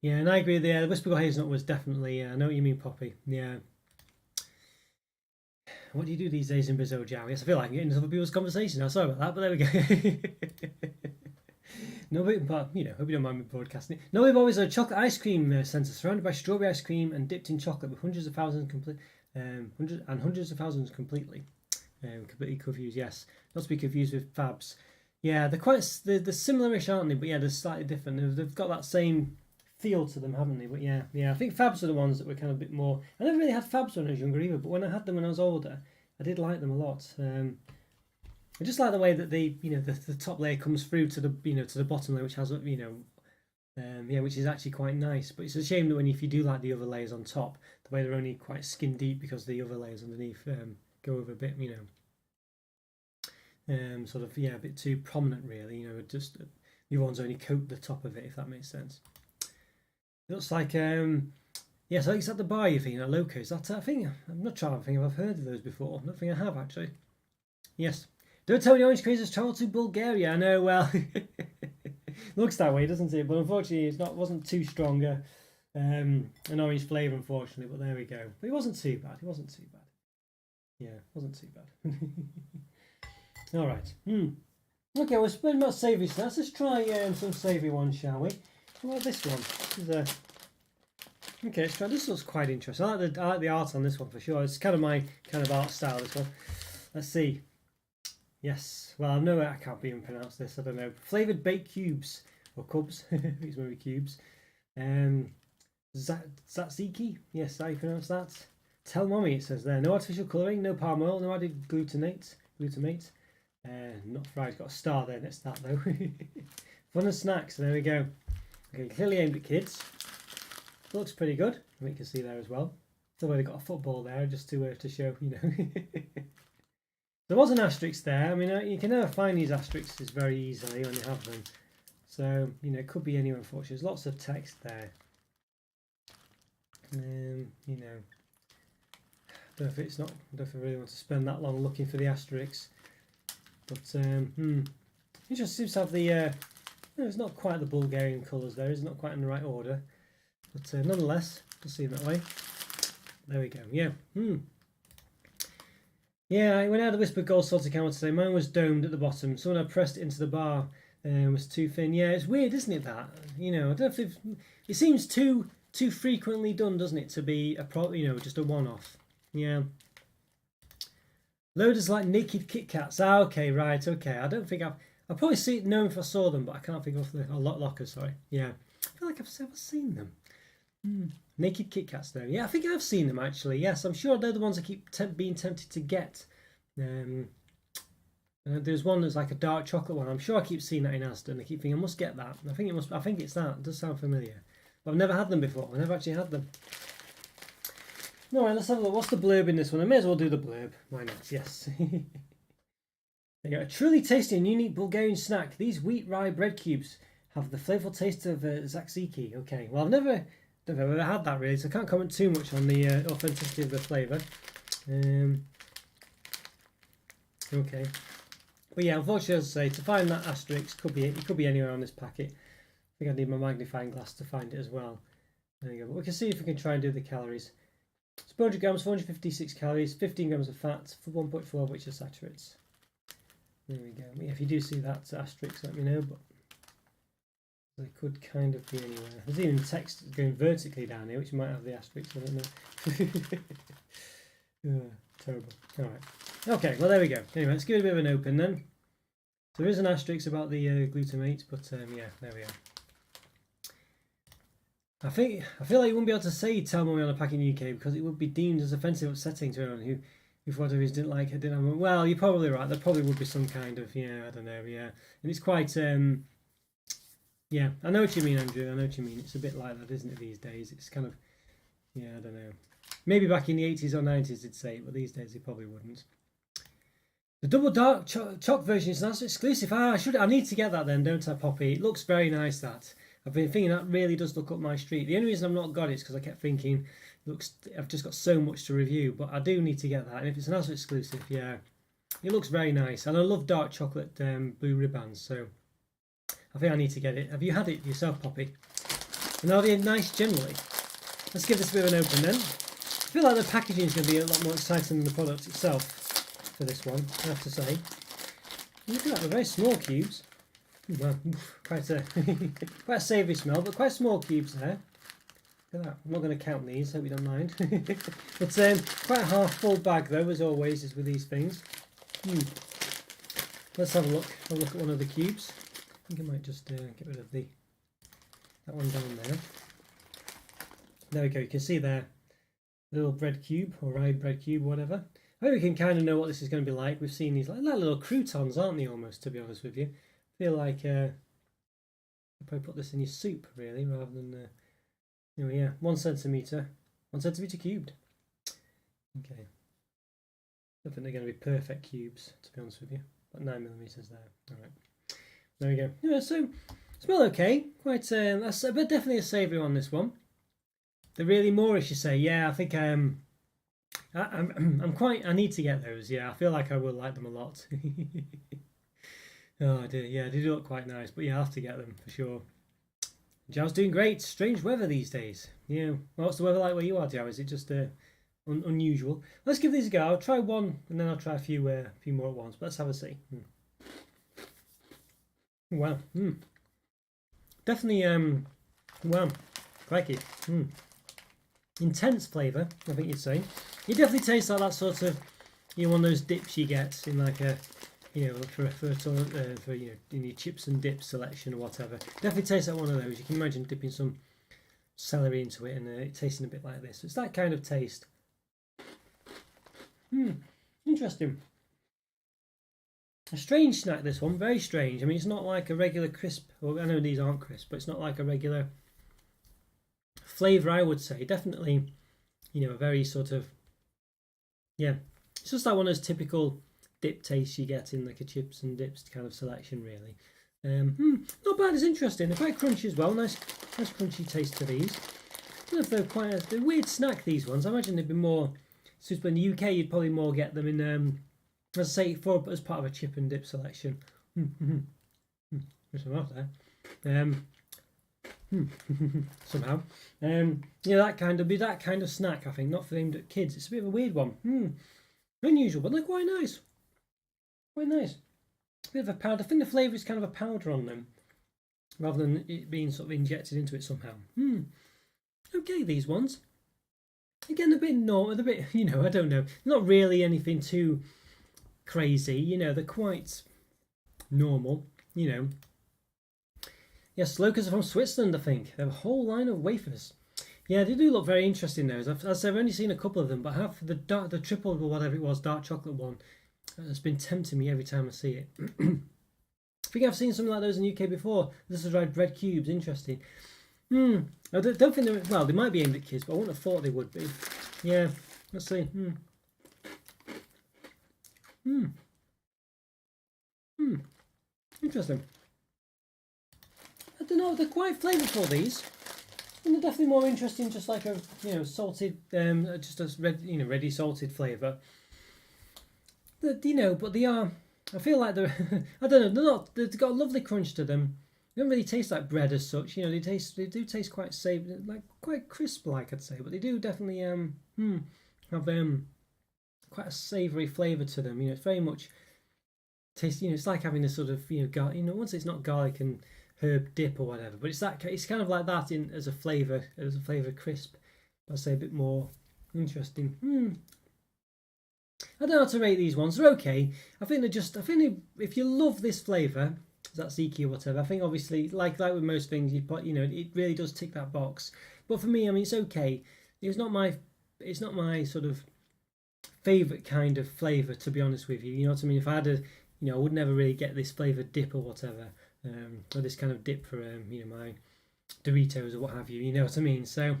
yeah, and I agree. The Whisper Gold Hazelnut was definitely. I know what you mean, Poppy. Yeah. What do you do these days in Brazil, Jow? Yes, I feel like I'm getting into other people's conversation now. Sorry about that, but there we go. No, but you know, hope you don't mind me broadcasting it. No, we've always a chocolate ice cream centre surrounded by strawberry ice cream and dipped in chocolate with hundreds of thousands completely. Completely confused. Yes, not to be confused with Fabs. Yeah, they're similar-ish, aren't they? But yeah, they're slightly different. They've got that same feel to them, haven't they? But yeah. I think Fabs are the ones that were kind of a bit more. I never really had Fabs when I was younger either, but when I had them when I was older, I did like them a lot. I just like the way that the top layer comes through to the bottom layer, which has which is actually quite nice. But it's a shame that if you do like the other layers on top, the way they're only quite skin deep because the other layers underneath go over a bit, sort of a bit too prominent really. Just the other ones only coat the top of it, if that makes sense. It looks like yes, I think it's at the bar. You think at Loco? Is that? I think I'm not trying to think if I've heard of those before. I don't think I have actually. Yes. Don't tell me Orange Craze has travelled to Bulgaria. I know, well, looks that way, doesn't it? But unfortunately, wasn't too strong an orange flavour, unfortunately. But there we go. But it wasn't too bad. Yeah, it wasn't too bad. All right. Okay, we're speaking about savoury snacks. Let's try some savoury ones, shall we? How about this one? Okay, let's try. This looks quite interesting. I like the art on this one for sure. It's kind of my kind of art style. This one. Let's see. Yes, well, I know I can't even pronounce this. I don't know. Flavoured baked cubes or cubs. These may be cubes. Tzatziki. Yes, how you pronounce that? Tell mommy. It says there. No artificial colouring, no palm oil, no added glutamate. Not fried. It's got a star there next to that though. Fun and snacks. There we go. Okay, clearly aimed at kids. Looks pretty good. I think you can see there as well. The way they got a football there, just to show, There was an asterisk there. I mean, you can never find these asterisks very easily when you have them. So, it could be anywhere, unfortunately. There's lots of text there. Don't know if I really want to spend that long looking for the asterisks. But, interesting. Seems to have the, it's not quite the Bulgarian colours there. It's not quite in the right order. But nonetheless, we'll see that way. There we go. Yeah. Yeah, when I had the Whisper Gold salted caramel today, mine was domed at the bottom. Someone had pressed it into the bar and was too thin. Yeah, it's weird, isn't it? That I don't know if it seems too frequently done, doesn't it, to be just a one-off. Yeah. Loaders like naked Kit Kats. Ah, okay, right, okay. I don't think I'll probably know if I saw them, but I can't think of lockers. Sorry. Yeah, I feel like I've never seen them. Naked Kit Kats though. Yeah, I think I've seen them actually. Yes, I'm sure they're the ones I keep being tempted to get. There's one that's like a dark chocolate one. I'm sure I keep seeing that in Aston. I keep thinking I must get that. I think it's that. It does sound familiar. But I've never had them before. I've never actually had them. Alright, let's have a look. What's the blurb in this one? I may as well do the blurb. Why not? Yes. There you go. A truly tasty and unique Bulgarian snack. These wheat rye bread cubes have the flavourful taste of tzatziki. Okay. Well, I've never ever had that really, so I can't comment too much on the authenticity of the flavour. Okay. But yeah, unfortunately, as I say, to find that asterisk it could be anywhere on this packet. I think I need my magnifying glass to find it as well. There you go. But we can see if we can try and do the calories. It's 400 grams, 456 calories, 15 grams of fat, for 1.4 of which are saturates. There we go. Yeah, if you do see that asterisk, let me know. But they could kind of be anywhere. There's even text going vertically down here, which might have the asterisk. I don't know. Terrible. All right. Okay, well there we go. Anyway, let's give it a bit of an open then. So there is an asterisk about the glutamate, but yeah, there we are. I feel like you wouldn't be able to say tell me on a pack in the UK because it would be deemed as offensive, upsetting to anyone who for whatever reason didn't like it. Didn't have, well, you're probably right. There probably would be some kind of I don't know, yeah. And it's quite yeah. I know what you mean, Andrew. I know what you mean. It's a bit like that, isn't it? These days, it's kind of I don't know. Maybe back in the 80s or 90s they'd say it, but these days they probably wouldn't. The double dark choc version is not exclusive. I need to get that then, don't I, Poppy? It looks very nice. That I've been thinking that really does look up my street. The only reason I've not got it is because I kept thinking, I've just got so much to review, but I do need to get that. And if it's an Asda exclusive, yeah, it looks very nice. And I love dark chocolate blue ribbons, so I think I need to get it. Have you had it yourself, Poppy? And are they nice generally? Let's give this a bit of an open then. I feel like the packaging is going to be a lot more exciting than the product itself for this one, I have to say. Look at that, they're very small cubes. Well, quite a savoury smell, but quite small cubes there. Look at that. I'm not going to count these, hope you don't mind. It's quite a half full bag though, as always is with these things. Let's have a look. I'll look at one of the cubes. I think I might just get rid of that one down there. There we go. You can see there, little bread cube or rye bread cube, whatever. I hope we can kind of know what this is going to be like. We've seen these like little croutons, aren't they? Almost, to be honest with you. I feel like you probably put this in your soup, really, rather than yeah, 1 centimetre, 1 centimetre cubed. Okay. I think they're going to be perfect cubes, to be honest with you. About 9 millimetres there. All right. There we go. Yeah, so smell okay. Quite but definitely a savoury one. This one. They're really Moorish, you say? Yeah, I think I'm quite. I need to get those. Yeah, I feel like I will like them a lot. Oh dear, yeah, they do look quite nice, but yeah, I'll have to get them for sure. Jow's doing great. Strange weather these days. Yeah, well, what's the weather like where you are, Jow? Is it just unusual? Let's give these a go. I'll try one, and then I'll try a few more at once. But let's have a see. Wow. Definitely. Wow. Crikey. Intense flavour, I think you'd say. It definitely tastes like that sort of, one of those dips you get in like a, for in your chips and dips selection or whatever. Definitely tastes like one of those. You can imagine dipping some celery into it and it tasting a bit like this. So it's that kind of taste. Interesting. A strange snack, this one. Very strange. I mean, it's not like a regular crisp. Well, I know these aren't crisp, but it's not like a regular flavour, I would say. Definitely, a very sort of, it's just like one of those typical dip tastes you get in like a chips and dips kind of selection, really. Not bad. It's interesting. They're quite crunchy as well. Nice crunchy taste to these. I don't know if they're they're a weird snack, these ones. I imagine they'd be more suitable in the UK. You'd probably more get them in as I say, as part of a chip and dip selection. There's some out there. Somehow. That kind of snack, I think, not aimed at kids. It's a bit of a weird one. Unusual, but they're quite nice. Quite nice. A bit of a powder. I think the flavour is kind of a powder on them, rather than it being sort of injected into it somehow. Okay, these ones. Again, a bit normal, a bit, I don't know. Not really anything too crazy, they're quite normal, Yes, Locals are from Switzerland, I think. They have a whole line of wafers. Yeah, they do look very interesting, those. I've only seen a couple of them, but I have the triple or whatever it was, dark chocolate one. It's been tempting me every time I see it. I think I've seen something like those in the UK before. This is bread cubes, interesting. I don't think they're, well, they might be aimed at kids, but I wouldn't have thought they would be. Yeah, let's see. Interesting. I don't know, they're quite flavourful, these. And they're definitely more interesting, just like a salted, just a ready salted flavour. But they are. I feel like they're. I don't know. They're not. They've got a lovely crunch to them. They don't really taste like bread as such. They do taste quite savoury, like quite crisp, like I'd say. But they do definitely have quite a savoury flavour to them. It's very much taste. It's like having a sort of once it's not garlic and herb dip or whatever, but it's kind of like that as a flavour crisp. I'd say a bit more interesting. I don't know how to rate these ones. They're okay. I think if you love this flavour, tzatziki or whatever, I think obviously like with most things, it really does tick that box. But for me, I mean, it's okay. It's not my sort of favourite kind of flavour, to be honest with you. You know what I mean? If I had I would never really get this flavoured dip or whatever. Or this kind of dip for my Doritos or what have you. You know what I mean? So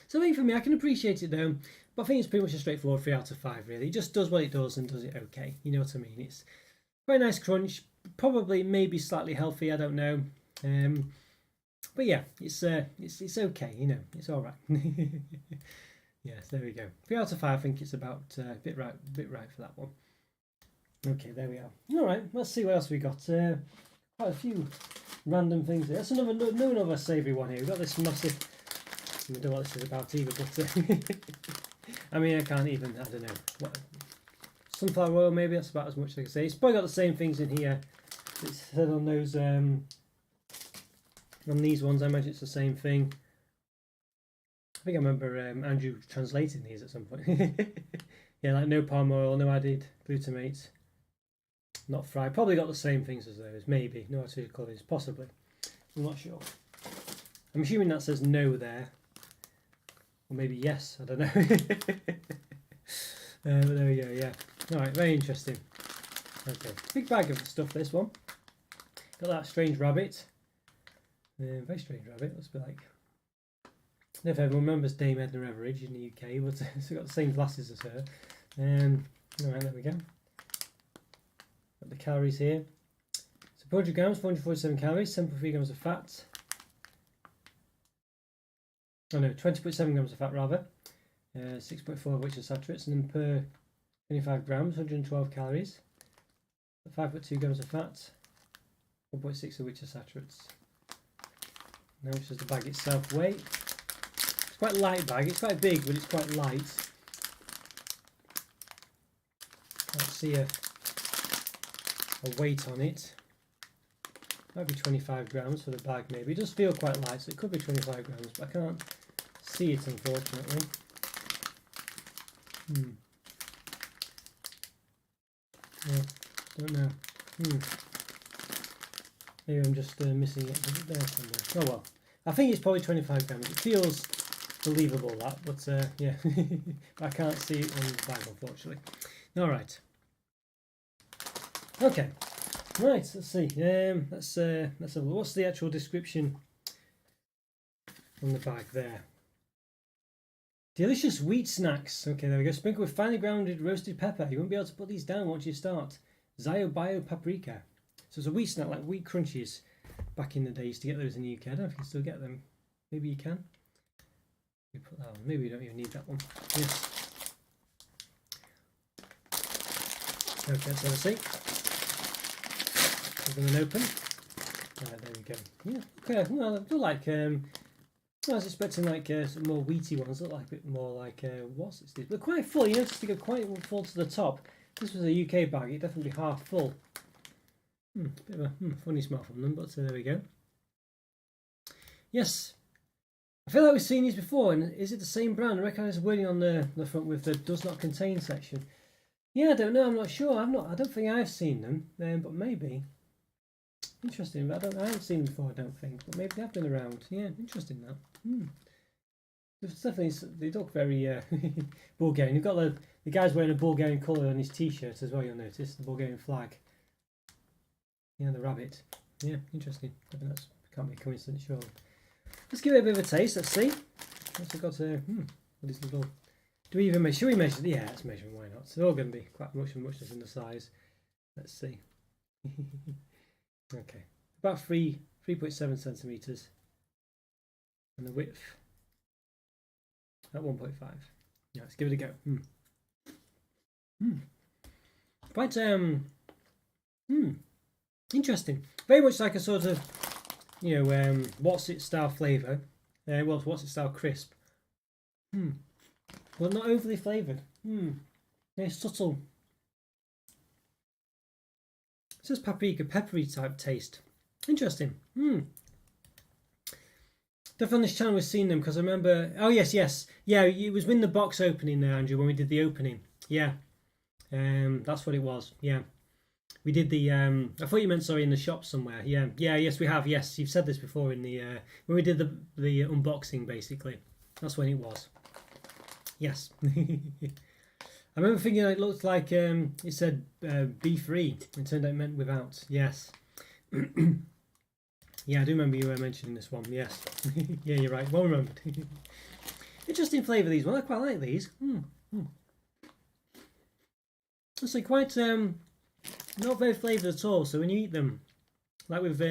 so I think for me, I can appreciate it though. But I think it's pretty much a straightforward 3 out of 5. Really, it just does what it does and does it okay. You know what I mean? It's very nice crunch. Probably maybe slightly healthy. I don't know. But yeah, it's okay. It's all right. Yes, there we go. 3 out of 5. I think it's about a bit right for that one. Okay, there we are. All right, let's see what else we got. Quite a few random things here. That's another savoury one here. We've got this massive. I don't know what this is about either, but I mean, I can't even. I don't know what. Sunflower oil, maybe that's about as much as I can say. It's probably got the same things in here. It's said on those. On these ones, I imagine it's the same thing. I think I remember Andrew translating these at some point. Yeah, like no palm oil, no added glutamate. Not fried. Probably got the same things as those. Maybe. No added colours. Possibly. I'm not sure. I'm assuming that says no there. Or maybe yes. I don't know. But there we go. Yeah. Alright. Very interesting. Okay. Big bag of stuff, this one. Got that strange rabbit. Very strange rabbit. Looks a bit like... I don't know if everyone remembers Dame Edna Everage in the UK, but it's got the same glasses as her. Alright, there we go. Got the calories here. So 400 grams, 447 calories, 7.3 grams of fat. Oh no, 20.7 grams of fat rather. 6.4 of which are saturates, and then per 25 grams, 112 calories. 5.2 grams of fat, 1.6 of which are saturates. Now, which is the bag itself weight. It's quite a light bag. It's quite big, but it's quite light. Can't see a weight on it. Might be 25 grams for the bag, maybe. It does feel quite light, so it could be 25 grams, but I can't see it, unfortunately. Yeah, don't know. Maybe I'm just missing it. Is it there somewhere? Oh well. I think it's probably 25 grams. It feels believable, that, but yeah. I can't see it on the bag, unfortunately. Alright. Okay. Right, let's see. Let's have a look. What's the actual description on the bag there? Delicious wheat snacks. Okay, there we go. Sprinkled with finely grounded roasted pepper. You won't be able to put these down once you start. Zio Bio Paprika. So it's a wheat snack, like wheat crunchies. Back in the day, used to get those in the UK. I don't know if you can still get them. Maybe you can. You put that on. Maybe you don't even need that one. Yes. Okay, let's have a see. Give them an open. Right, there we go. Yeah. Okay. Well, I feel like I was expecting like some more wheaty ones. Look like a bit more like what's it? They're quite full. You notice they go quite full to the top. This was a UK bag. It'd definitely be half full. Bit of a funny smell from them, but there we go. Yes, I feel like we've seen these before. And is it the same brand? I recognise the wording on the front with the "does not contain" section. Yeah, I don't know. I'm not sure. I don't think I've seen them, but maybe. Interesting, but I haven't seen them before. I don't think, but maybe they have been around. Yeah, interesting that. Definitely, they look very Bulgarian. You've got the guy's wearing a Bulgarian colour on his T-shirt as well. You'll notice the Bulgarian flag. Yeah, the rabbit. Yeah, interesting. I think that can't be a coincidence, surely. Let's give it a bit of a taste. Let's see. What's got these little. Do we even measure? Should we measure? Yeah, let's measure them. Why not? They're all going to be quite much in the size. Let's see. Okay, about 3.7 centimeters, and the width at 1.5. Yeah, let's give it a go. Quite interesting. Very much like a sort of, what's it style flavour. Well, what's it style crisp. Well, not overly flavoured. Very subtle. It says paprika, peppery type taste. Interesting. Definitely on this channel we've seen them because I remember. Oh yes. Yeah, it was in the box opening there, Andrew, when we did the opening. Yeah, that's what it was. Yeah, we did the. I thought you meant in the shop somewhere. Yeah. Yes, we have. Yes, you've said this before in the when we did the unboxing. Basically, that's when it was. Yes. I remember thinking it looked like it said B3. It turned out it meant without. Yes. Yeah, I do remember you mentioning this one. Yes. Yeah, you're right. Well remembered. Interesting flavour, these ones. I quite like these. It's like quite not very flavoured at all. So when you eat them, like with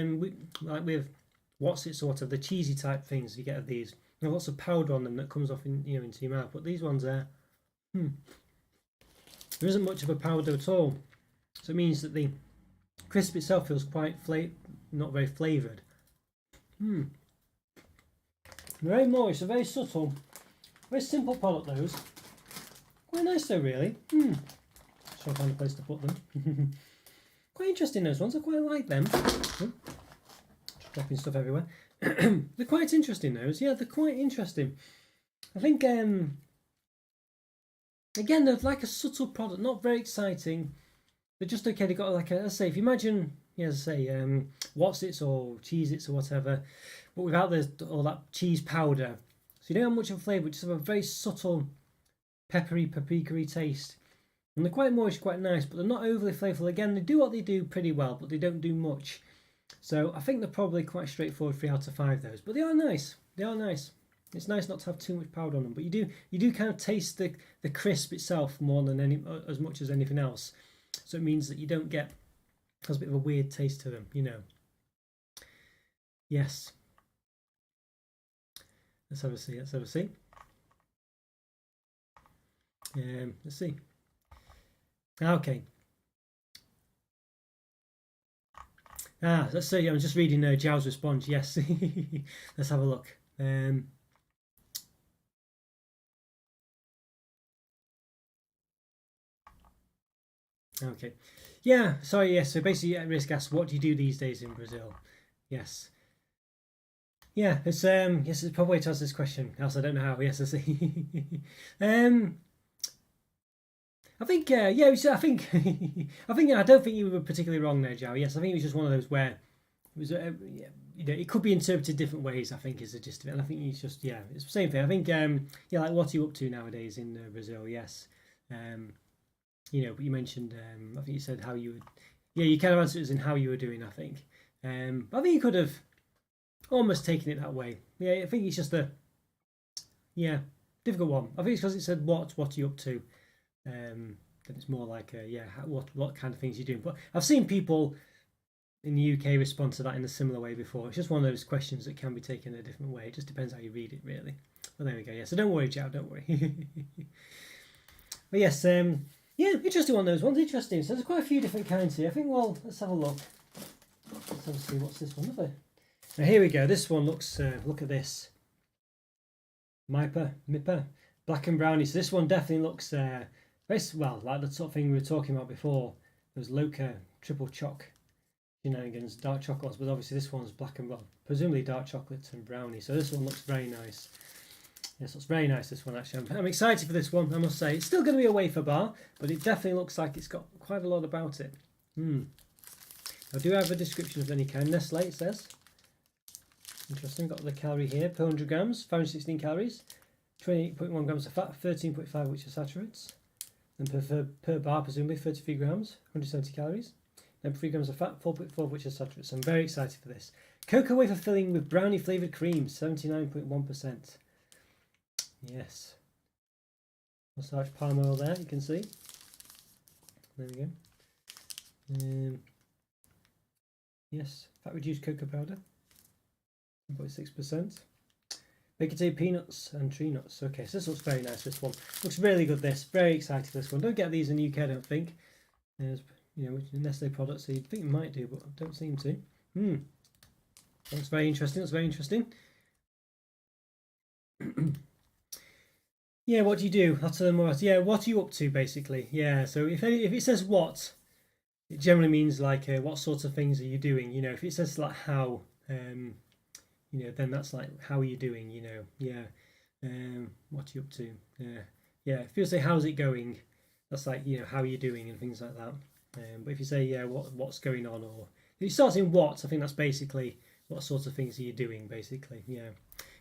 what's it sort of the cheesy type things you get of these, there's lots of powder on them that comes off into your mouth. But these ones there. There isn't much of a powder at all, so it means that the crisp itself feels quite not very flavoured. Very moist, very subtle, very simple product. Those quite nice though, really. Try to find a place to put them. Quite interesting, those ones. I quite like them. Just dropping stuff everywhere. They're quite interesting, those. Yeah, they're quite interesting. I think again, they're like a subtle product, not very exciting. They're just okay. They got like let's say, if you imagine, what's its or cheese its or whatever, but without all that cheese powder. So you don't have much of a flavour, just have a very subtle, peppery, paprika-y taste. And they're quite moist, quite nice, but they're not overly flavourful. Again, they do what they do pretty well, but they don't do much. So I think they're probably quite straightforward 3 out of 5 those. But they are nice. They are nice. It's nice not to have too much powder on them, but you do kind of taste the crisp itself more than as much as anything else. So it means that you don't get has a bit of a weird taste to them, Yes. Let's have a see. Let's see. Okay. Let's see. I'm just reading Zhao's response. Yes. Let's have a look. Okay. Yeah, sorry, yes. So basically, at risk asks, what do you do these days in Brazil? Yes. Yeah, it's yes, it's probably to answer this question. Else I don't know how. Yes, I see. I think yeah, I think I don't think you were particularly wrong there, Zhao. Yes, I think it was just one of those where it was it could be interpreted different ways. I think is the gist of it. And I think it's just it's the same thing. I think like what are you up to nowadays in Brazil? Yes. But you mentioned, I think you said how you would, you kind of answered it as in how you were doing, I think. But I think you could have almost taken it that way. Yeah, I think it's just difficult one. I think it's because it said what are you up to, then it's more like, what kind of things you're doing. But I've seen people in the UK respond to that in a similar way before. It's just one of those questions that can be taken a different way. It just depends how you read it, really. But there we go, so don't worry, Zhao, don't worry. But yes, interesting one, those ones. Interesting. So there's quite a few different kinds here. I think, let's have a look. Let's have a see. What's this one? Now here we go. This one looks. Look at this. Mipper, black and brownie. So this one definitely looks very well like the sort of thing we were talking about before. Those Loca triple choc shenanigans, dark chocolates, but obviously this one's black and well, presumably dark chocolate and brownie. So this one looks very nice. Yes, looks very nice, this one actually. I'm excited for this one, I must say. It's still going to be a wafer bar, but it definitely looks like it's got quite a lot about it. I do have a description of any kind. Nestle, it says. Interesting. Got the calorie here per 100 grams, 516 calories, 28.1 grams of fat, 13.5 which are saturates. And per bar, presumably 33 grams, 170 calories. Then 3 grams of fat, 4.4 which are saturates. I'm very excited for this. Cocoa wafer filling with brownie flavoured cream, 79.1%. Yes. Massage palm oil there, you can see. There we go. Yes, fat reduced cocoa powder, 1.6%. Bakery peanuts and tree nuts. Okay, so this looks very nice. This one looks really good. This very excited for this one. Don't get these in the UK, I don't think. There's, Nestle products. So you'd think you might do, but don't seem to. Looks very interesting. Looks very interesting. Yeah, what do you do? I'll tell them more. Yeah, what are you up to basically? Yeah, so if it says what, it generally means like what sorts of things are you doing? If it says like how, then that's like how are you doing? Yeah. What are you up to? Yeah. If you say how's it going, that's like how are you doing and things like that. But if you say what's going on, or if it starts in what, I think that's basically what sorts of things are you doing basically. Yeah,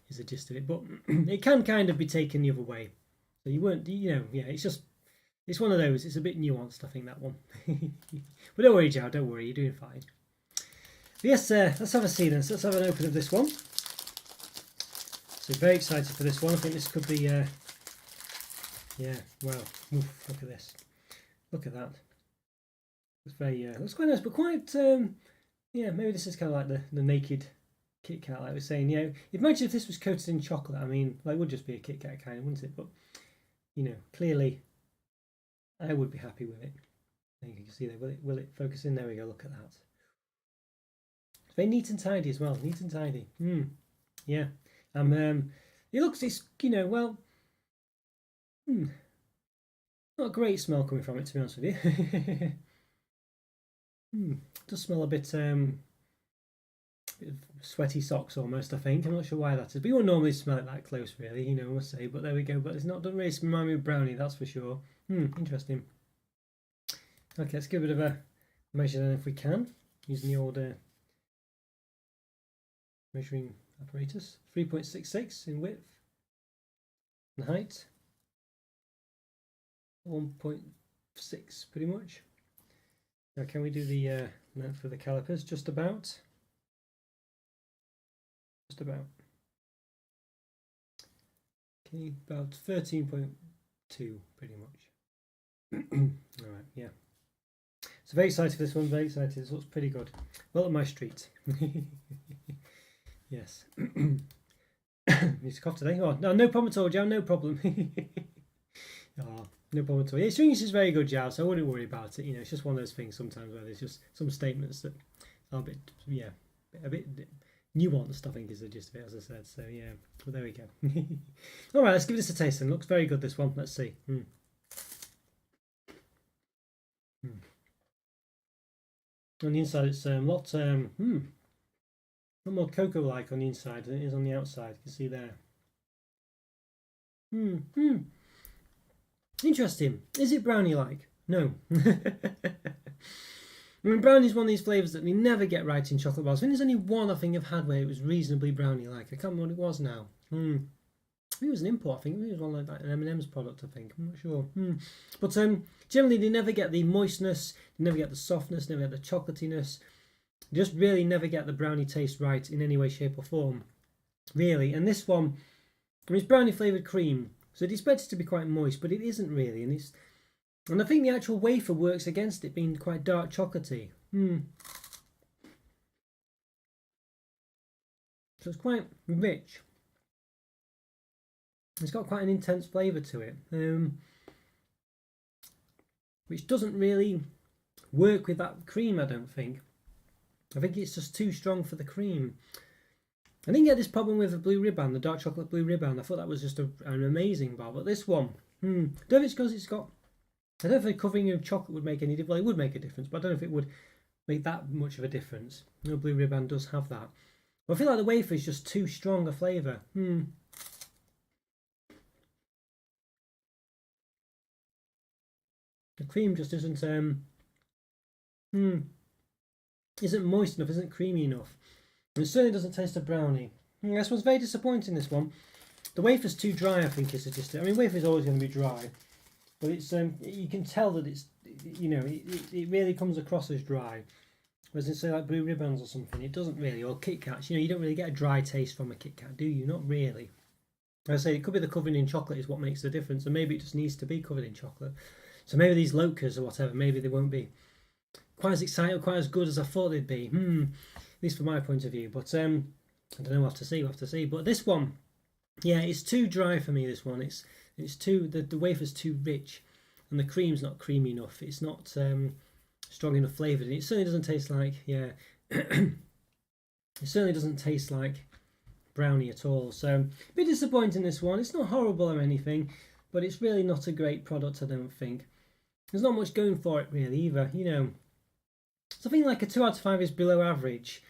is the gist of it. But it can kind of be taken the other way. So you weren't, it's one of those. It's a bit nuanced, I think, that one. But don't worry, Joe. Don't worry. You're doing fine. But yes, let's have a see then. So let's have an open of this one. So very excited for this one. I think this could be, wow. Oof, look at this. Look at that. It's very, looks quite nice, but quite, maybe this is kind of like the naked Kit Kat, like I was saying. Imagine if this was coated in chocolate. I mean, it would just be a Kit Kat kind of, wouldn't it? But, clearly, I would be happy with it. I think you can see there. Will it focus in? There we go. Look at that. It's very neat and tidy as well. Neat and tidy. Yeah. It looks. It's not a great smell coming from it, to be honest with you. It does smell a bit of sweaty socks almost, I think. I'm not sure why that is, but you won't normally smell it that close, really. I must say. But there we go. But it's not, doesn't really remind me of brownie, that's for sure. Interesting. Okay, let's give it a bit of a measure then if we can, using the old measuring apparatus. 3.66 in width and height. 1.6 pretty much. Now can we do the length for the calipers? Just about. Okay, about 13.2 pretty much. Alright, yeah. So very excited for this one, very excited. This looks pretty good. Well up my street. Yes. Need to cough today. Oh, no problem at all, Joe, no problem. Oh, no problem at all. Yeah, his English is very good, Joe, so I wouldn't worry about it. It's just one of those things sometimes where there's just some statements that are a bit nuanced, I think is the gist of it, as I said. So yeah, well, there we go. All right, let's give this a taste then. Looks very good, this one. Let's see. On the inside, it's a lot more cocoa-like on the inside than it is on the outside. You can see there. Interesting. Is it brownie-like? No. I mean, brownie is one of these flavours that we never get right in chocolate bars. I think there's only one I think I've had where it was reasonably brownie-like. I can't remember what it was now. I think it was an import. I think it was one like an M&M's product, I think. I'm not sure. But generally, they never get the moistness, they never get the softness, never get the chocolatiness. They just really never get the brownie taste right in any way, shape or form. Really. And this one, I mean, it's brownie flavoured cream. So it's expected to be quite moist, but it isn't really. And I think the actual wafer works against it being quite dark chocolatey. So it's quite rich. It's got quite an intense flavour to it, which doesn't really work with that cream, I don't think. I think it's just too strong for the cream. I didn't get this problem with the blue ribbon, the dark chocolate blue ribbon. I thought that was just an amazing bar, but this one, don't know if it's because it's got, I don't know if the covering of chocolate would make any difference. Well, it would make a difference, but I don't know if it would make that much of a difference. No, blue ribbon does have that. But I feel like the wafer is just too strong a flavour. The cream just isn't isn't moist enough, isn't creamy enough. And it certainly doesn't taste of brownie. This one's very disappointing, this one. The wafer's too dry, I think, is suggested. I mean, wafer's always going to be dry, but it's you can tell that it's, you know, it really comes across as dry. Whereas in, say, like Blue Ribbons or something, it doesn't really, or Kit Kats, you know, you don't really get a dry taste from a Kit Kat, do you? Not really. As I say, it could be the covering in chocolate is what makes the difference, and maybe it just needs to be covered in chocolate. So maybe these Locas or whatever, maybe they won't be quite as exciting or quite as good as I thought they'd be. At least from my point of view. But I don't know. We'll have to see. We'll have to see. But this one, yeah, it's too dry for me. This one, it's too the wafer's too rich, and the cream's not creamy enough. It's not strong enough flavoured. It certainly doesn't taste like it certainly doesn't taste like brownie at all. So a bit disappointing. This one. It's not horrible or anything, but it's really not a great product. I don't think. There's not much going for it really either. You know, something like a 2 out of 5 is below average.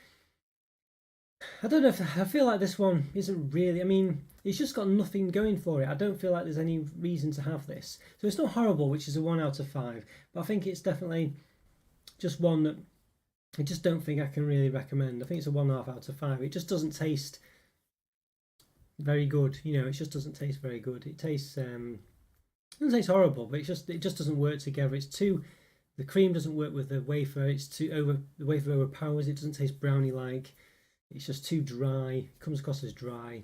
I don't know if I feel like this one isn't really. I mean, it's just got nothing going for it. I don't feel like there's any reason to have this. So it's not horrible, which is a 1 out of 5. But I think it's definitely just one that I just don't think I can really recommend. I think it's a 1.5 out of 5. It just doesn't taste very good. You know, it just doesn't taste very good. It tastes it doesn't taste horrible, but it just doesn't work together. It's too. The cream doesn't work with the wafer. It's the wafer overpowers. It doesn't taste brownie like. It's just too dry. It comes across as dry.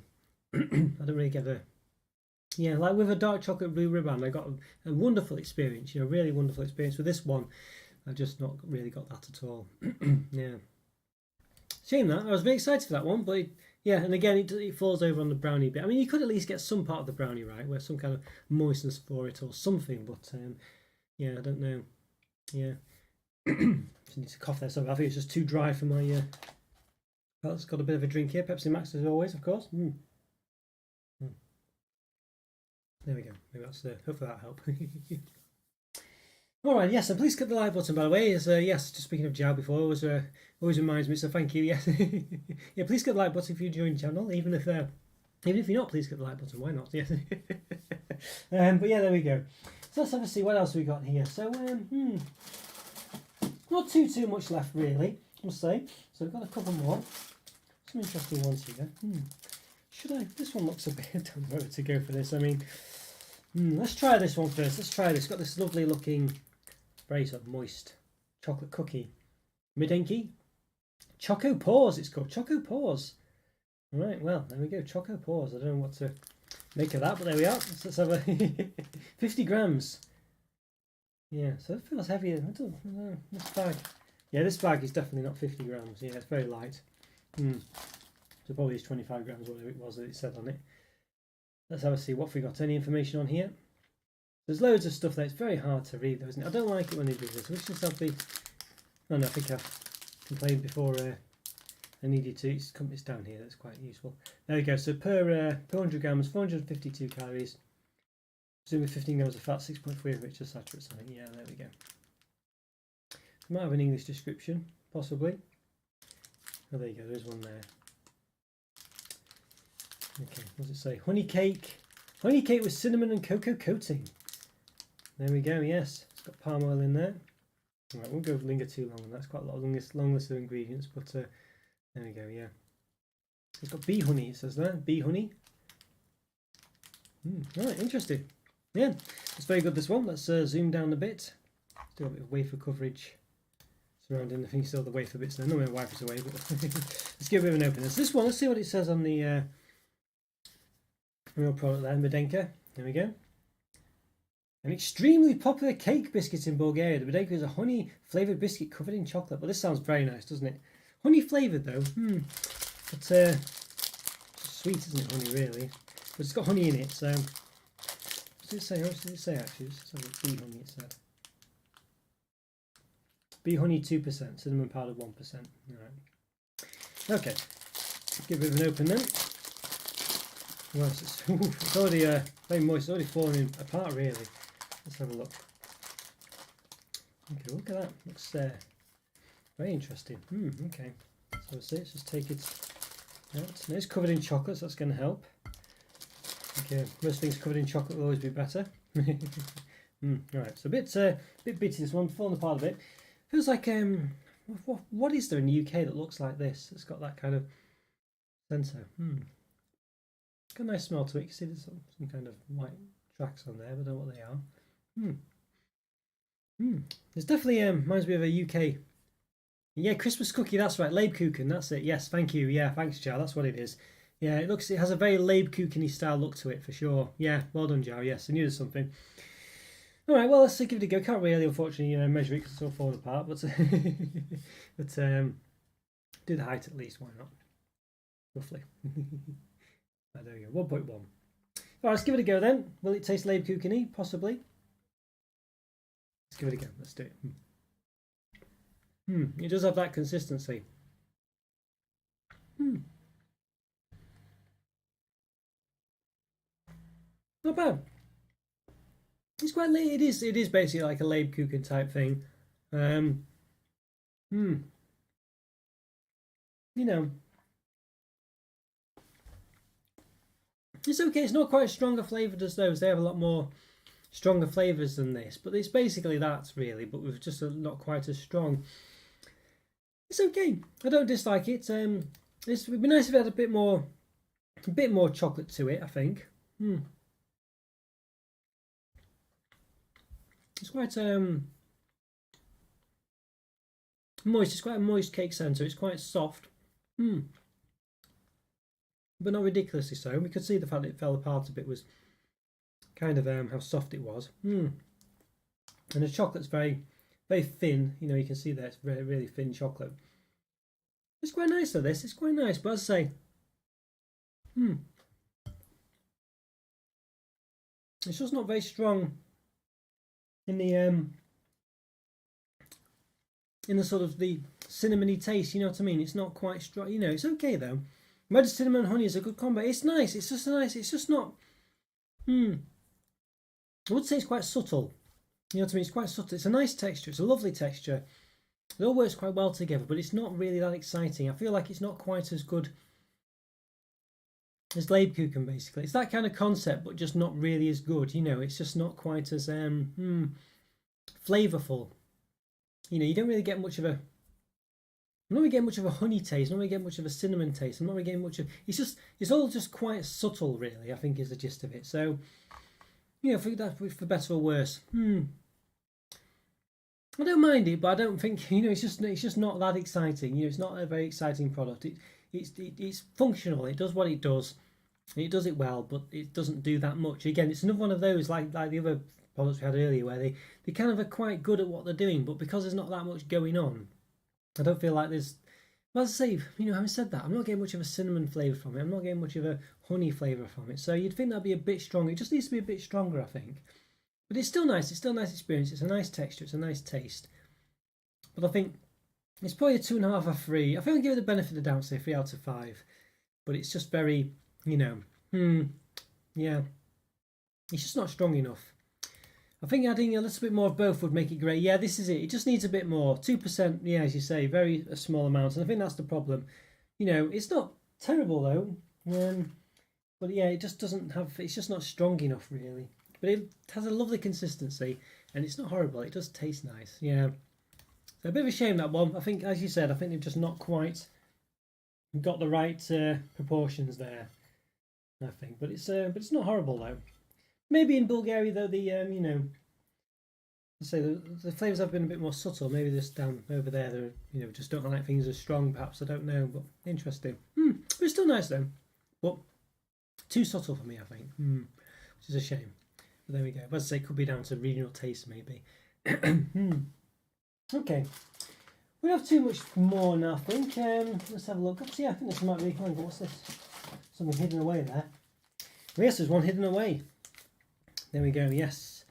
I don't really get like with a dark chocolate blue ribbon, I got a wonderful experience. You know, really wonderful experience. With this one, I've just not really got that at all. Yeah, shame that. I was very excited for that one, but and again, it falls over on the brownie bit. I mean, you could at least get some part of the brownie right, where some kind of moistness for it or something. But I don't know. Yeah, just need to cough there. So I think it's just too dry for my. Well, it's got a bit of a drink here. Pepsi Max as always, of course. There we go. Maybe that's hopefully that helped. All right, yes, and please click the like button. By the way, as just speaking of Jow before, always reminds me. So thank you. Yes, yeah. Please click the like button if you join the channel. Even if you're not, please click the like button. Why not? Yes. But yeah, there we go. So let's have a see what else we got here. So not too much left really, I must say. So we've got a couple more. Some interesting ones here. Should I? This one looks a bit. I don't know where to go for this. I mean, let's try this one first. Let's try this. It's got this lovely looking, very sort of moist chocolate cookie. Medenki. Choco Paws. It's called Choco Paws. All right. Well, there we go. Choco Paws. I don't know what to make of that, but there we are. Let's have a 50 grams. Yeah. So it feels heavier. I don't know. This bag. Yeah, this bag is definitely not 50 grams. Yeah, it's very light. So probably it's 25 grams, whatever it was that it said on it. Let's have a see what we got. Any information on here? There's loads of stuff there. It's very hard to read, though, isn't it? I don't like it when they do this. Which just have the. Oh no, I think I've complained before. I needed to. It's down here. That's quite useful. There we go. So per 100 grams, 452 calories. So with 15 grams of fat, 6.3 of which are saturates. I think. Yeah, there we go. Might have an English description, possibly. Oh, there you go, there's one there. Okay, what does it say? Honey cake with cinnamon and cocoa coating. There we go, yes. It's got palm oil in there. Alright, won't go linger too long on that. It's quite a lot of long list of ingredients, but there we go, yeah. It's got bee honey, it says there. Bee honey. Right, interesting. Yeah, it's very good, this one. Let's zoom down a bit. Let's do a bit of wafer coverage. Surrounding, I think still the wafer bits there. No, my wipe is away, but let's give it a bit of an opener. So this one, let's see what it says on the real product there, Medenka. There we go. An extremely popular cake biscuit in Bulgaria. The Medenka is a honey flavoured biscuit covered in chocolate. But this sounds very nice, doesn't it? Honey flavoured though. But sweet, isn't it? Honey, really. But it's got honey in it, so. What does it say? What does it say actually? It's bee honey, it said. Bee honey 2%, cinnamon powder 1%. Alright. Okay. give it a bit of an open then. Well, it's already very moist. It's already falling apart really. Let's have a look. Okay, look at that. Looks very interesting. Okay. So let's just take it out. Now it's covered in chocolate, so that's going to help. Okay, most things covered in chocolate will always be better. Right, so a bit bitty this one, falling apart a bit. Feels like what is there in the UK that looks like this? It's got that kind of sensor. Got a nice smell to it. You can see there's some kind of white tracks on there, but I don't know what they are. There's definitely reminds me of a UK. Yeah, Christmas cookie. That's right, Lebkuchen. That's it. Yes, thank you. Yeah, thanks, Joe. That's what it is. Yeah, it has a very Lebkuchen-y style look to it for sure. Yeah, well done, Joe. Yes, I knew there's something. All right, well, let's give it a go. Can't really, unfortunately, measure it because it's all falling apart, but do the height at least. Why not? Roughly. There we go. 1.1. All right, let's give it a go then. Will it taste Lebkuchen-y? Possibly. Let's give it a go. Let's do it. It does have that consistency. Not bad. It's quite late. It is basically like a Lebkuchen type thing. It's okay. It's not quite as strong a flavour as those. They have a lot more stronger flavours than this, but it's basically that really, but with just not quite as strong. It's okay. I don't dislike it. It would be nice if it had a bit more chocolate to it, I think. It's quite moist. It's quite a moist cake centre. It's quite soft. But not ridiculously so. We could see the fact that it fell apart a bit was kind of how soft it was. And the chocolate's very, very thin. You can see that it's really, really thin chocolate. It's quite nice though, this. It's quite nice, but as I say, it's just not very strong in the sort of the cinnamony taste. You know what I mean? It's not quite strong. It's okay though. Red cinnamon and honey is a good combo. It's nice. It's just nice. It's just not. I would say it's quite subtle. You know what I mean? It's quite subtle. It's a nice texture. It's a lovely texture. It all works quite well together, but it's not really that exciting. I feel like it's not quite as good as Lebkuchen, basically. It's that kind of concept, but just not really as good. It's just not quite as flavourful. You don't really get much of a. I'm not really getting much of a honey taste. I'm not really getting much of a cinnamon taste. I'm not really getting much of. It's all just quite subtle, really. I think is the gist of it. So, for better or worse. I don't mind it, but I don't think it's just not that exciting. It's not a very exciting product. It's functional. It does what it does. It does it well, but it doesn't do that much. Again, it's another one of those like the other products we had earlier, where they kind of are quite good at what they're doing, but because there's not that much going on, I don't feel like there's. Well, as I say, having said that, I'm not getting much of a cinnamon flavour from it. I'm not getting much of a honey flavour from it. So you'd think that'd be a bit stronger. It just needs to be a bit stronger, I think. But it's still nice. It's still a nice experience. It's a nice texture. It's a nice taste. But I think it's probably a 2.5 or 3. I think I'll give it the benefit of the doubt, say 3 out of 5. But it's just very, yeah. It's just not strong enough. I think adding a little bit more of both would make it great. Yeah, this is it. It just needs a bit more. 2%, yeah, as you say, a small amount. And I think that's the problem. It's not terrible though. But yeah, it just doesn't have, it's just not strong enough really. But it has a lovely consistency and it's not horrible. It does taste nice. Yeah. So a bit of a shame that one. I think, as you said, I think they've just not quite got the right proportions there. I think, but it's not horrible though. Maybe in Bulgaria though, the the flavours have been a bit more subtle. Maybe this down over there, they just don't like things as strong. Perhaps I don't know, but interesting. But it's still nice though, but too subtle for me, I think, which is a shame. But there we go. As I say, it could be down to regional taste maybe. Okay, we have too much more now. I think. Let's have a look. Yeah, I think this might be. What's this? Something hidden away there. Yes, there's one hidden away. There we go. Yes,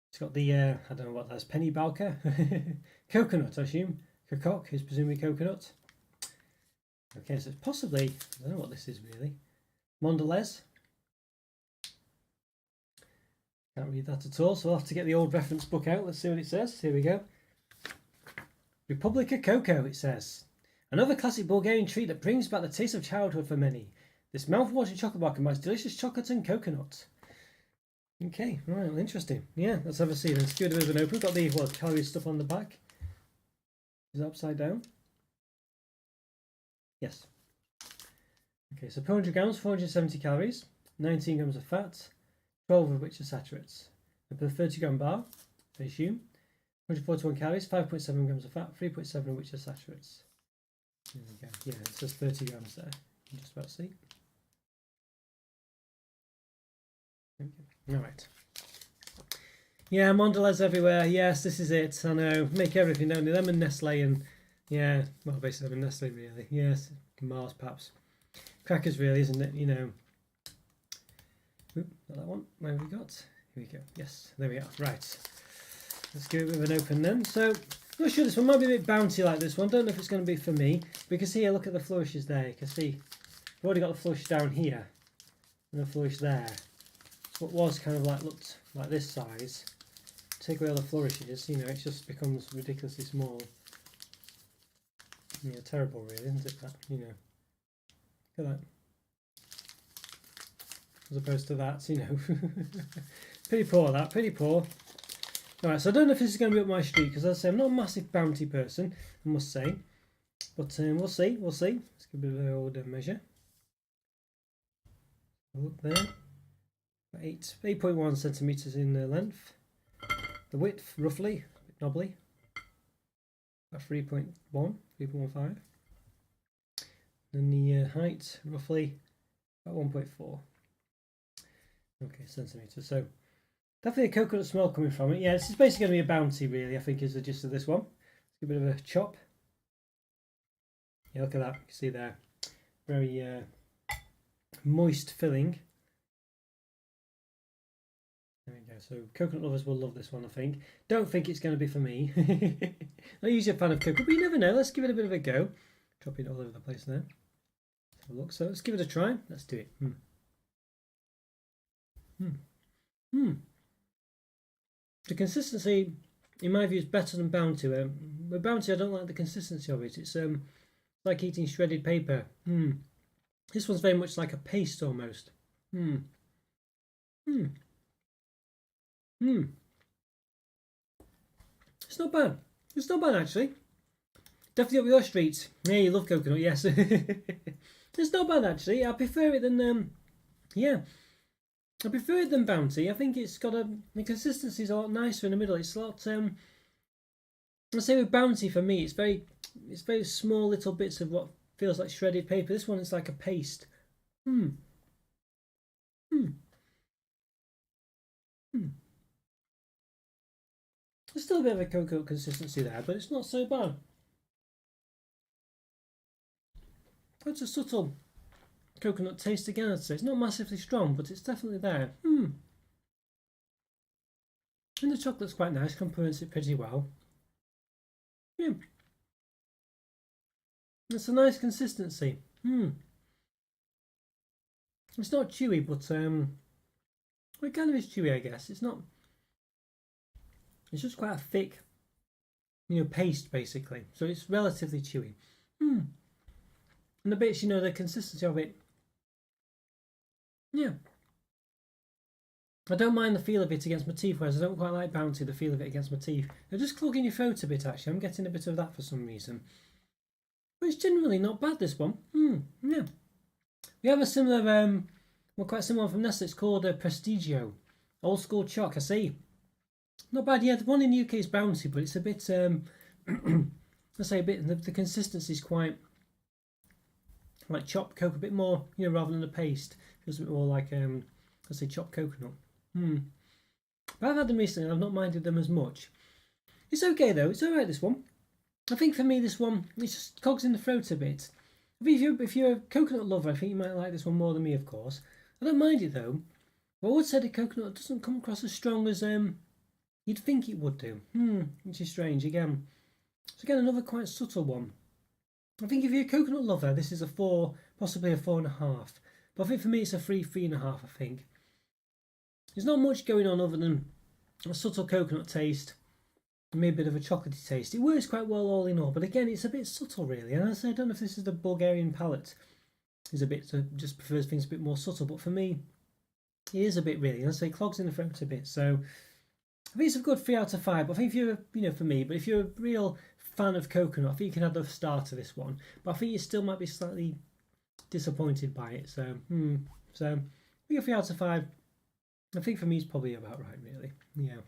it's got the I don't know what that's. Penny Balka, coconut, I assume. Kakok is presumably coconut. Okay, so it's possibly, I don't know what this is really. Mondelez. Can't read that at all, so I'll have to get the old reference book out. Let's see what it says. Here we go. Republika Cocoa, it says. Another classic Bulgarian treat that brings back the taste of childhood for many. This mouth-watering chocolate bar combines delicious chocolate and coconut. Okay, right, well, interesting. Yeah, let's have a see. Let's give it a bit of an open. Got the calorie stuff on the back. Is it upside down? Yes. Okay, so 400 grams, 470 calories, 19 grams of fat, 12 of which are saturates. And per 30 gram bar, I assume, 141 calories, 5.7 grams of fat, 3.7 of which are saturates. There we go. Yeah, it says 30 grams there. You can just about see. Okay. All right. Yeah, Mondelez everywhere. Yes, this is it. I know. Make everything, don't they? Them and Nestle and yeah, well, basically them and Nestle really. Yes, Mars perhaps. Crackers really, isn't it? You know. Oop, not that one. Where have we got? Here we go. Yes, there we are. Right. Let's give it a bit of an open then. So, I'm not sure this one might be a bit bouncy like this one. Don't know if it's going to be for me. But you can see here, look at the flourishes there. You can see I've already got the flourish down here and the flourish there. So what was kind of like looked like this size. Take away all the flourishes, you know, it just becomes ridiculously small. Yeah, terrible really, isn't it? That, you know. Look at that. As opposed to that, you know. Pretty poor that, pretty poor. Alright, so I don't know if this is going to be up my street, because as I say, I'm not a massive bounty person, I must say. But we'll see, we'll see. Let's give it a bit of an older measure. Look there. 8.1 centimetres in length. The width, roughly, a bit knobbly. About 3.1, 3.15. Then the height, roughly, about 1.4. Okay, centimetres. So, definitely a coconut smell coming from it. Yeah, this is basically going to be a bounty, really, I think is the gist of this one. Let's give it a bit of a chop. Yeah, look at that. You can see there. Very moist filling. There we go. So coconut lovers will love this one, I think. Don't think it's going to be for me. Not usually a fan of coconut, but you never know. Let's give it a bit of a go. Dropping it all over the place there. Let's have a look. So let's give it a try. Let's do it. The consistency, in my view, is better than Bounty. With Bounty, I don't like the consistency of it. It's like eating shredded paper. This one's very much like a paste almost. It's not bad. It's not bad actually. Definitely up your street. Yeah, you love coconut, yes. It's not bad actually. I prefer it than yeah. I prefer it than Bounty. I think it's got the consistency is a lot nicer in the middle. It's a lot I say with Bounty for me, it's very small little bits of what feels like shredded paper. This one is like a paste. There's still a bit of a coconut consistency there, but it's not so bad. It's a subtle coconut taste again, I'd say. It's not massively strong, but it's definitely there. And the chocolate's quite nice, complements it pretty well. Yeah. It's a nice consistency. It's not chewy, but well, it kind of is chewy, I guess. It's not. It's just quite a thick, paste basically. So it's relatively chewy. And the bits, the consistency of it. Yeah. I don't mind the feel of it against my teeth, whereas I don't quite like Bounty, the feel of it against my teeth. They're just clogging your throat a bit, actually. I'm getting a bit of that for some reason. But it's generally not bad, this one. Yeah. We have a similar, quite similar one from Nestle. It's called Prestigio. Old school choc, I see. Not bad, yeah. The one in the UK is Bounty, but it's a bit, let's say a bit, the consistency is quite like chopped coke, a bit more, rather than a paste. Feels a bit more like, let's say chopped coconut. But I've had them recently, I've not minded them as much. It's okay though, it's alright this one. I think for me this one, it's just cogs in the throat a bit. I think if you're a coconut lover, I think you might like this one more than me, of course. I don't mind it though. But I would say the coconut doesn't come across as strong as you'd think it would do. Which is strange again. So again, another quite subtle one. I think if you're a coconut lover, this is a 4, possibly a 4.5. But I think for me it's a 3.5, I think. There's not much going on other than a subtle coconut taste, maybe a bit of a chocolatey taste. It works quite well all in all, but again, it's a bit subtle really. And I don't know if this is the Bulgarian palate, is a bit just prefers things a bit more subtle, but for me, it is a bit really. I say clogs in the throat a bit. So I think it's a good 3 out of 5. But I think if you're, for me, but if you're a real fan of coconut, I think you can add the star to this one. But I think you still might be slightly disappointed by it. So, so I think a 3 out of 5. I think for me it's probably about right, really. Yeah.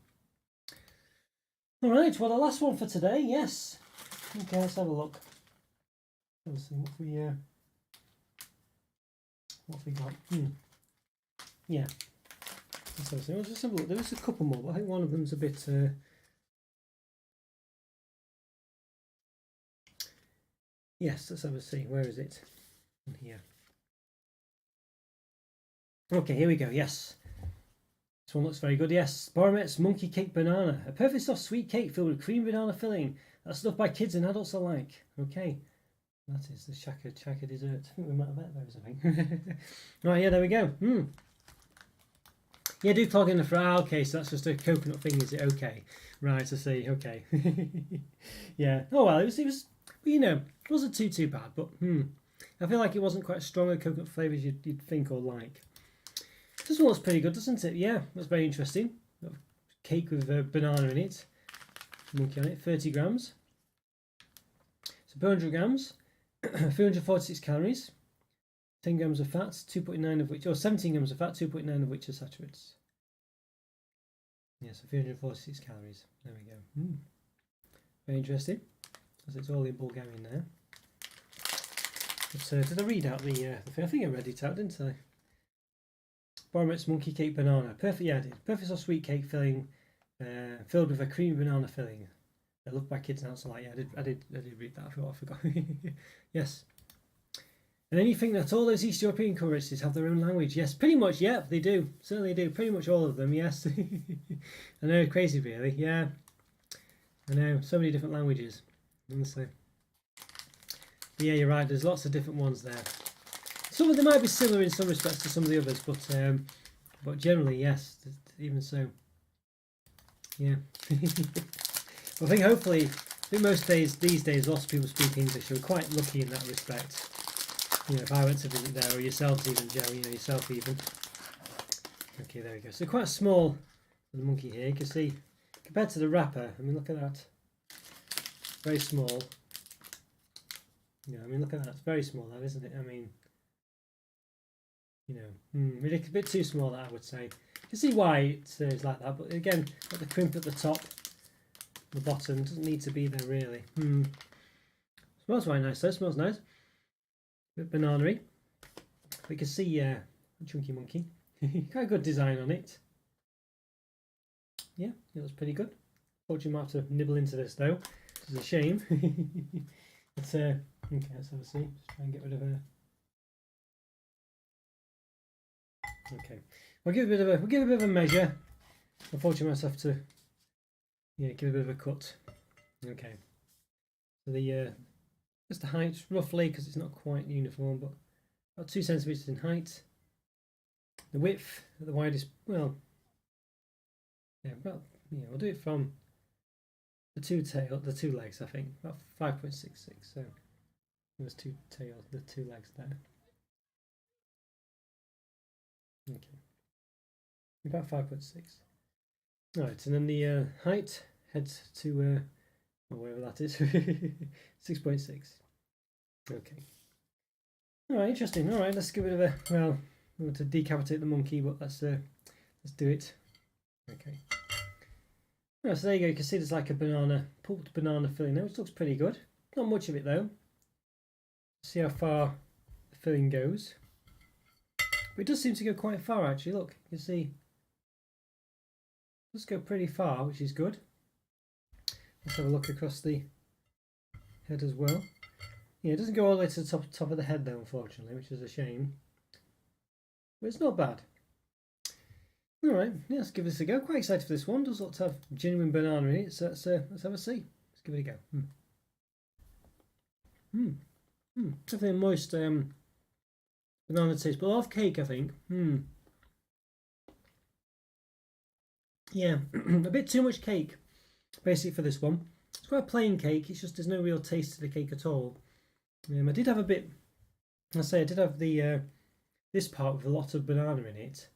All right. Well, the last one for today. Yes. Okay. Let's have a look. Let's see what we got. Yeah. Let's just have a look. There was a couple more, but I think one of them's a bit. Yes. Let's have a see. Where is it? In here. Okay. Here we go. Yes. This one looks very good, yes. Boramet's Monkey Cake Banana. A perfect soft sweet cake filled with cream banana filling. That's loved by kids and adults alike. Okay. That is the Shaka dessert. I think we might have met those, I think. Right, yeah, there we go. Yeah, do clog in the throat. Okay, so that's just a coconut thing, is it? Okay. Right, I see. Okay. Yeah. Oh, well, it was it wasn't too bad, but I feel like it wasn't quite as strong a coconut flavour as you'd think or like. This one looks pretty good, doesn't it? Yeah, that's very interesting. Cake with a banana in it. Monkey on it, 30 grams. So 400 grams, 346 calories, 10 grams of fat, 2.9 of which, or 17 grams of fat, 2.9 of which are saturates. Yeah, so 346 calories. There we go. Very interesting, because it's all in Bulgarian now. But, did I read out the thing? I think I read it out, didn't I? Boramet's Monkey Cake Banana. Perfect, yeah, I did. Perfect soft sweet cake filling, filled with a creamy banana filling. They're loved by kids and adults alike. Yeah, I did read that. I forgot. Yes. And then you think that all those East European countries have their own language? Yes, pretty much. Yeah, they do. Certainly do. Pretty much all of them. Yes. I know, crazy, really. Yeah. I know, so many different languages. Honestly. But yeah, you're right. There's lots of different ones there. Some of them might be similar in some respects to some of the others, but generally, yes, even so. Yeah. I think hopefully, most days these days, lots of people speak English. We're quite lucky in that respect. If I went to visit there, or yourselves even, Joe, yourself even. Okay, there we go. So quite small for the monkey here. You can see, compared to the wrapper, I mean, look at that. Very small. Yeah, I mean, look at that. It's very small, that, isn't it? I mean, a bit too small, that I would say. You can see why it's like that, but again, got the crimp at the top, the bottom doesn't need to be there really. Smells very nice though. Smells nice. A bit banana-y. We can see a chunky monkey. Quite a good design on it. Yeah, it looks pretty good. Fortunately, I might have to nibble into this though. It's a shame. But, okay, let's have a see. Just try and get rid of her. Okay, we'll give a bit of a measure. Unfortunately, I must have to give a bit of a cut. Okay, so just the height roughly, because it's not quite uniform, but about 2 centimeters in height. The width at the widest, well, yeah, we'll do it from the two legs. I think about 5.66. So there's the two legs there. Okay, about 5.6. Right, and then the height heads to whatever that is, 6.6. Okay. All right, interesting. All right, let's give it a well. We want to decapitate the monkey, but let's do it. Okay. Right, so there you go. You can see there's like a pulped banana filling there, which looks pretty good. Not much of it though. See how far the filling goes. But it does seem to go quite far actually. Look, you can see it does go pretty far, which is good. Let's have a look across the head as well. Yeah, it doesn't go all the way to the top of the head though, unfortunately, which is a shame. But it's not bad. Alright, yeah, let's give this a go. Quite excited for this one. Does look to have genuine banana in it, so let's have a see. Let's give it a go. Definitely a moist banana taste, but a lot of cake, I think. Yeah, a bit too much cake, basically, for this one. It's quite a plain cake. It's just there's no real taste to the cake at all. I did have a bit. I did have the this part with a lot of banana in it,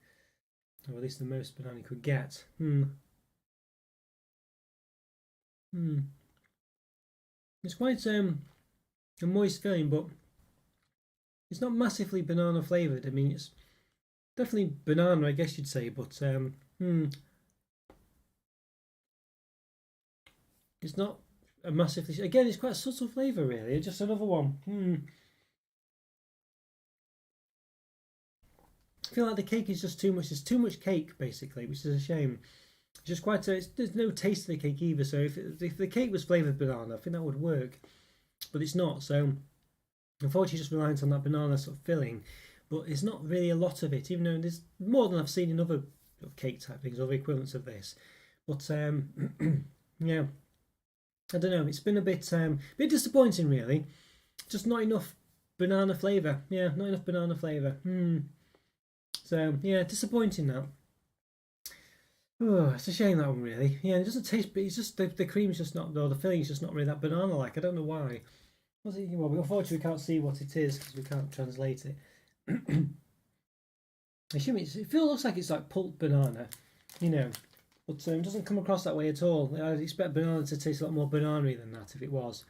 or at least the most banana you could get. It's quite a moist filling, but it's not massively banana flavoured. I mean, it's definitely banana, I guess you'd say, but it's not a massively. Again, it's quite a subtle flavour, really. Just another one. I feel like the cake is just too much. There's too much cake, basically, which is a shame. It's just quite there's no taste to the cake either. So if the cake was flavoured banana, I think that would work, but it's not. So unfortunately, just reliant on that banana sort of filling, but it's not really a lot of it. Even though there's more than I've seen in other cake type things, or the equivalents of this. But yeah, I don't know. It's been a bit disappointing, really. Just not enough banana flavour. Yeah, not enough banana flavour. So yeah, disappointing that. Oh, it's a shame, that one, really. Yeah, it doesn't taste, but it's just the cream's just not, or the filling's just not really that banana-like. I don't know why. What's it? Well, unfortunately, we can't see what it is because we can't translate it. I assume it looks like it's like pulped banana, but it doesn't come across that way at all. I'd expect banana to taste a lot more banana-y than that if it was.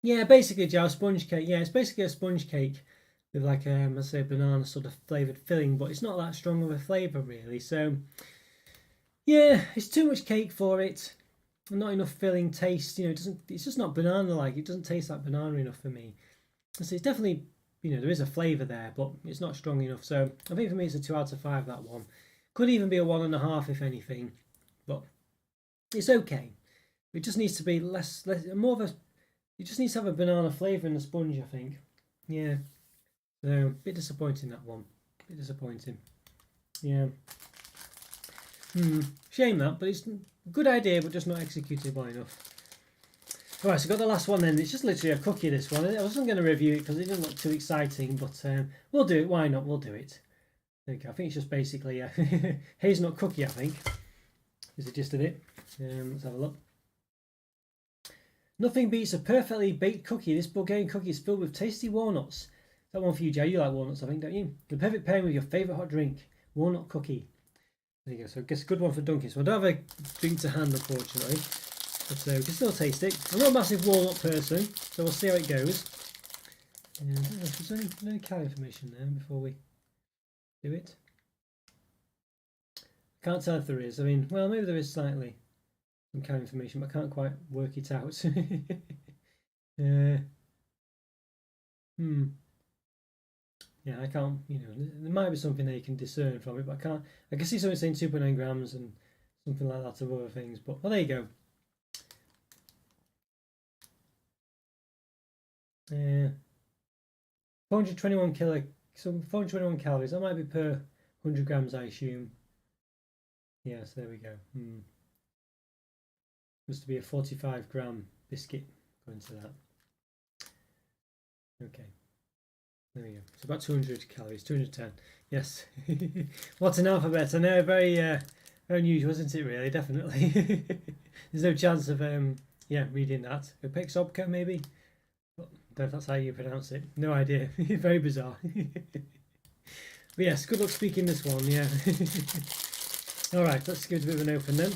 Yeah, basically, Joe, sponge cake. Yeah, it's basically a sponge cake with like let's say banana sort of flavoured filling, but it's not that strong of a flavour really. So yeah, it's too much cake for it, not enough filling taste. It's just not banana like. It doesn't taste like banana enough for me. So it's definitely, there is a flavour there, but it's not strong enough. So I think for me it's a 2 out of 5, that one. Could even be a 1.5 if anything, but it's okay. It just needs to be more of a. It just needs to have a banana flavour in the sponge, I think. Yeah. So, a bit disappointing, that one. A bit disappointing. Yeah. Shame that, but it's a good idea, but just not executed well enough. Alright, so got the last one then. It's just literally a cookie, this one. I wasn't going to review it because it didn't look too exciting, but we'll do it. Why not? We'll do it. There you go. I think it's just basically a hazelnut cookie, I think. Is the gist of it. Let's have a look. Nothing beats a perfectly baked cookie. This Bulgarian cookie is filled with tasty walnuts. That one for you, Joe. You like walnuts, I think, don't you? The perfect pairing with your favourite hot drink, walnut cookie. There you go. So I guess a good one for Dunkin'. So I don't have a drink to hand, unfortunately, but we can still taste it. I'm not a massive walnut person, so we'll see how it goes. I don't know if there's any calorie information there before we do it. Can't tell if there is. I mean, well, maybe there is slightly some calorie information, but I can't quite work it out. Yeah, I can't, there might be something there you can discern from it, but I can see something saying 2.9 grams and something like that of other things, but, well, there you go. 421 calories, that might be per 100 grams, I assume. Yes, there we go. Must be a 45-gram biscuit going to that. Okay. There we go. It's about 200 calories, 210. Yes. What an alphabet. I know, very unusual, isn't it, really? Definitely. There's no chance of, reading that. Opexobka, maybe? Well, I don't know if that's how you pronounce it. No idea. Very bizarre. But yes, good luck speaking this one, yeah. Alright, let's give it a bit of an open then.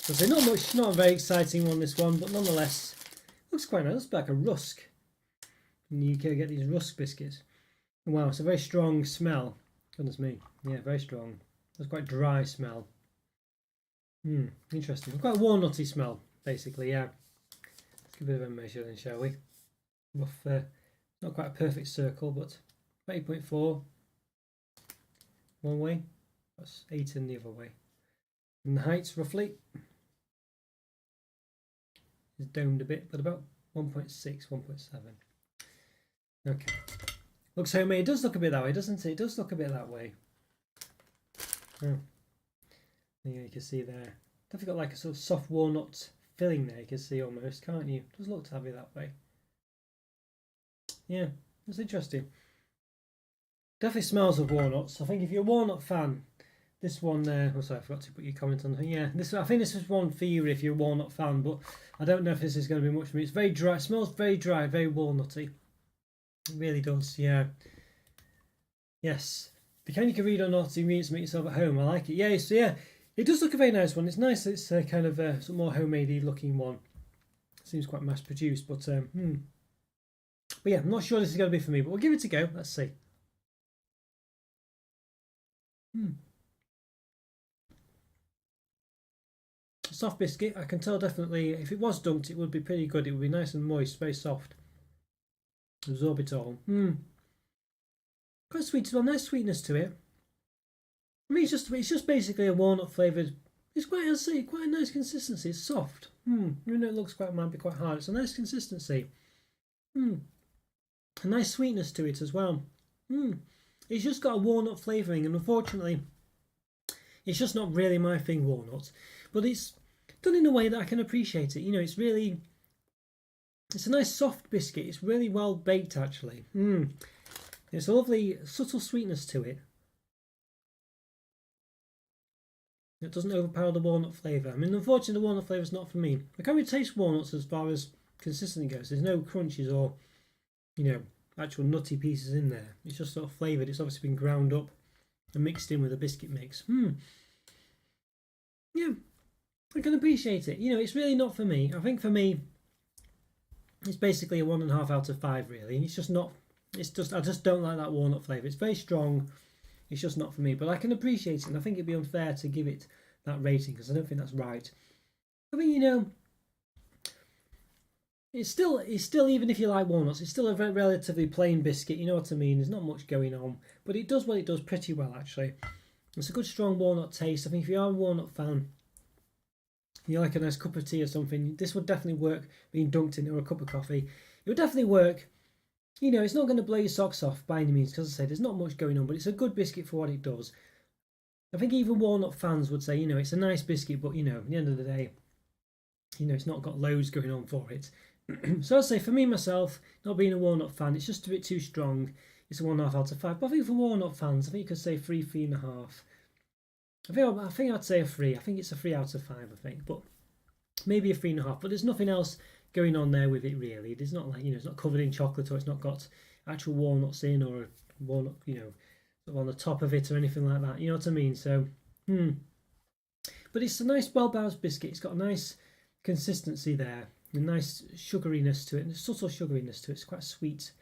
So not a very exciting one, this one, but nonetheless, looks quite nice. Looks like a rusk. In the UK, we get these rusk biscuits. Wow, it's a very strong smell. Goodness me. Yeah, very strong. It's quite dry smell. Interesting. Quite a walnutty smell, basically, yeah. Let's give it a bit of a measure then, shall we? Rough, not quite a perfect circle, but 8.4 one way. That's 8 in the other way. And the height, roughly, is domed a bit, but about 1.6, 1.7. Okay. Looks homemade. It does look a bit that way, doesn't it? It does look a bit that way. Oh. Yeah, you can see there. Definitely got like a sort of soft walnut filling there. You can see almost, can't you? It does look to have it that way. Yeah, that's interesting. Definitely smells of walnuts. I think if you're a walnut fan, this one there. Oh, sorry, I forgot to put your comment on. Yeah, I think this is one for you if you're a walnut fan, but I don't know if this is going to be much for me. It's very dry. It smells very dry, very walnutty. It really does. Yeah. Yes. The kind you can read or not, you read to make yourself at home. I like it. Yeah. So yeah, it does look a very nice one. It's nice. It's kind of a some more homemade-y looking one. Seems quite mass produced, but yeah, I'm not sure this is going to be for me, but we'll give it a go. Let's see. Soft biscuit. I can tell definitely if it was dunked, it would be pretty good. It would be nice and moist, very soft. Absorb it all. Quite sweet as well. Nice sweetness to it. I mean, it's just basically a walnut flavoured. It's quite, I say, quite a nice consistency. It's soft. Even though it looks might be quite hard. It's a nice consistency. A nice sweetness to it as well. It's just got a walnut flavouring, and unfortunately, it's just not really my thing, walnuts. But it's done in a way that I can appreciate it. You know, it's a nice soft biscuit. It's really well baked, actually. It's a lovely subtle sweetness to it. It doesn't overpower the walnut flavour. I mean, unfortunately, the walnut flavour is not for me. I can't really taste walnuts as far as consistency goes. There's no crunches or, actual nutty pieces in there. It's just sort of flavoured. It's obviously been ground up and mixed in with a biscuit mix. Yeah, I can appreciate it. It's really not for me. I think for me, it's basically a 1.5 out of 5, really. And it's just not. I just don't like that walnut flavour. It's very strong. It's just not for me. But I can appreciate it, and I think it'd be unfair to give it that rating because I don't think that's right. I mean, it's still even if you like walnuts, it's still a very relatively plain biscuit. You know what I mean? There's not much going on, but it does what it does pretty well, actually. It's a good strong walnut taste. I think if you are a walnut fan, you like a nice cup of tea or something, this would definitely work being dunked in or a cup of coffee. It would definitely work. It's not going to blow your socks off by any means, because as I said, there's not much going on, but it's a good biscuit for what it does. I think even walnut fans would say, it's a nice biscuit, but, at the end of the day, it's not got loads going on for it. So I'd say for me, myself, not being a walnut fan, it's just a bit too strong. It's a 1.5 out of 5. But I think for walnut fans, I think you could say 3.5. I think I'd say a 3. I think it's a 3 out of 5, I think. But maybe a 3.5. But there's nothing else going on there with it, really. It's not like, it's not covered in chocolate, or it's not got actual walnuts in, or a walnut, sort of on the top of it or anything like that. You know what I mean? So, But it's a nice, well-balanced biscuit. It's got a nice consistency there. A nice sugariness to it, and a subtle sugariness to it. It's quite a sweet,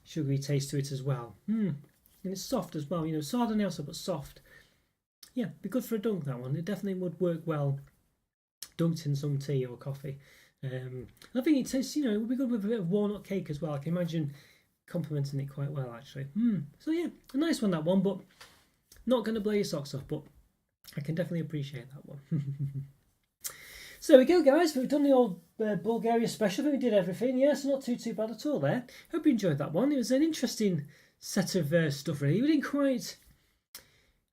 sugary taste to it as well. And it's soft as well. It's hard on the outside, but soft. Yeah, be good for a dunk, that one. It definitely would work well dunked in some tea or coffee. I think it tastes, it would be good with a bit of walnut cake as well. I can imagine complementing it quite well, actually. So yeah, a nice one, that one, but not going to blow your socks off, but I can definitely appreciate that one. So there we go, guys. We've done the old Bulgaria special. I think we did everything. Yes, not too bad at all there. Hope you enjoyed that one. It was an interesting set of stuff, really. We didn't quite...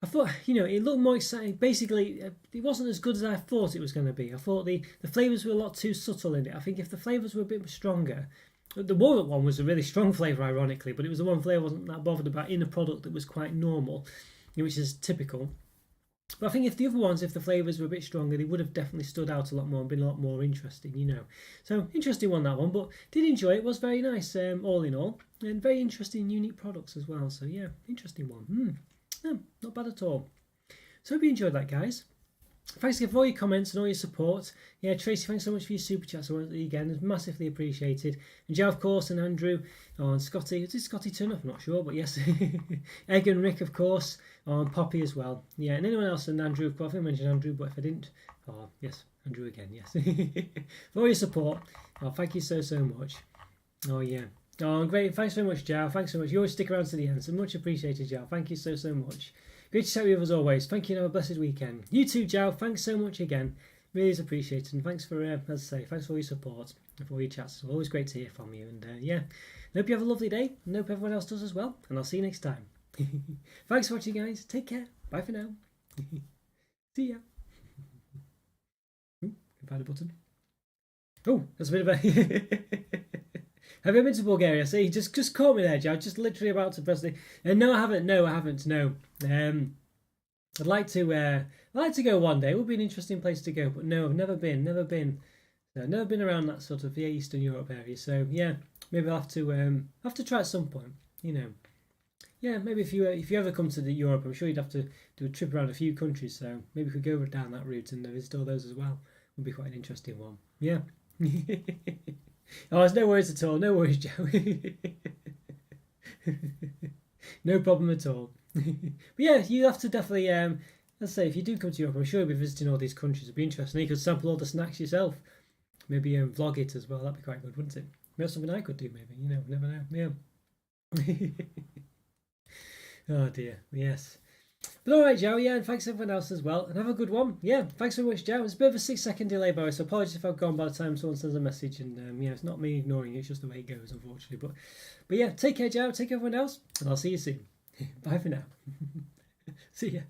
I thought, it looked more exciting. Basically, it wasn't as good as I thought it was going to be. I thought the flavours were a lot too subtle in it. I think if the flavours were a bit stronger... The walnut one was a really strong flavour, ironically, but it was the one flavour I wasn't that bothered about in a product that was quite normal, which is typical. But I think if the other ones, if the flavours were a bit stronger, they would have definitely stood out a lot more and been a lot more interesting, So, interesting one, that one, but did enjoy it. It was very nice, all in all. And very interesting, unique products as well. So, yeah, interesting one. No, not bad at all. So, hope you enjoyed that, guys. Thanks again for all your comments and all your support. Yeah, Tracy, thanks so much for your super chats. Again, it's massively appreciated. And Joe, of course, and Andrew, and Scotty. Did Scotty turn up? I'm not sure, but yes. Egg and Rick, of course, and Poppy as well. Yeah, and anyone else, and Andrew, of course. I think I mentioned Andrew, but if I didn't, yes, Andrew again, yes. For all your support. Thank you so much. Oh, yeah. Oh, great. Thanks very much, Joe. Thanks so much. You always stick around to the end, so much appreciated, Joe. Thank you so much. Great to chat with you as always. Thank you, and have a blessed weekend. You too, Joe. Thanks so much again. Really is appreciated. And thanks for, as I say, thanks for all your support and for all your chats. It's always great to hear from you. And yeah, I hope you have a lovely day. And I hope everyone else does as well. And I'll see you next time. Thanks for watching, guys. Take care. Bye for now. See ya. Goodbye, the button. Oh, that's a bit of a. Have you been to Bulgaria? See, just caught me there, Joe. Just literally about to press the. No, I haven't. No, I haven't. No. I'd like to. I'd like to go one day. It would be an interesting place to go, but no, I've never been. Never been. No, never been around that sort of the Eastern Europe area. So yeah, maybe I'll have to try at some point. You know. Yeah, maybe if you ever come to Europe, I'm sure you'd have to do a trip around a few countries. So maybe we could go down that route and visit all those as well. Would be quite an interesting one. Yeah. Oh, there's no worries at all. No worries, Joe. No problem at all. But yeah, you have to definitely. Let's say if you do come to Europe, I'm sure you'll be visiting all these countries. It'd be interesting. You could sample all the snacks yourself. Maybe vlog it as well. That'd be quite good, wouldn't it? Maybe that's something I could do. Maybe never know. Yeah. Oh dear. Yes. But all right, Joe. Yeah, and thanks everyone else as well. And have a good one. Yeah, thanks very much, Joe. It's a bit of a 6-second delay, by the way, so apologies if I've gone by the time someone sends a message. And yeah, it's not me ignoring it, it's just the way it goes, unfortunately. But yeah, take care, Joe. Take care, everyone else, and I'll see you soon. Bye for now. See ya.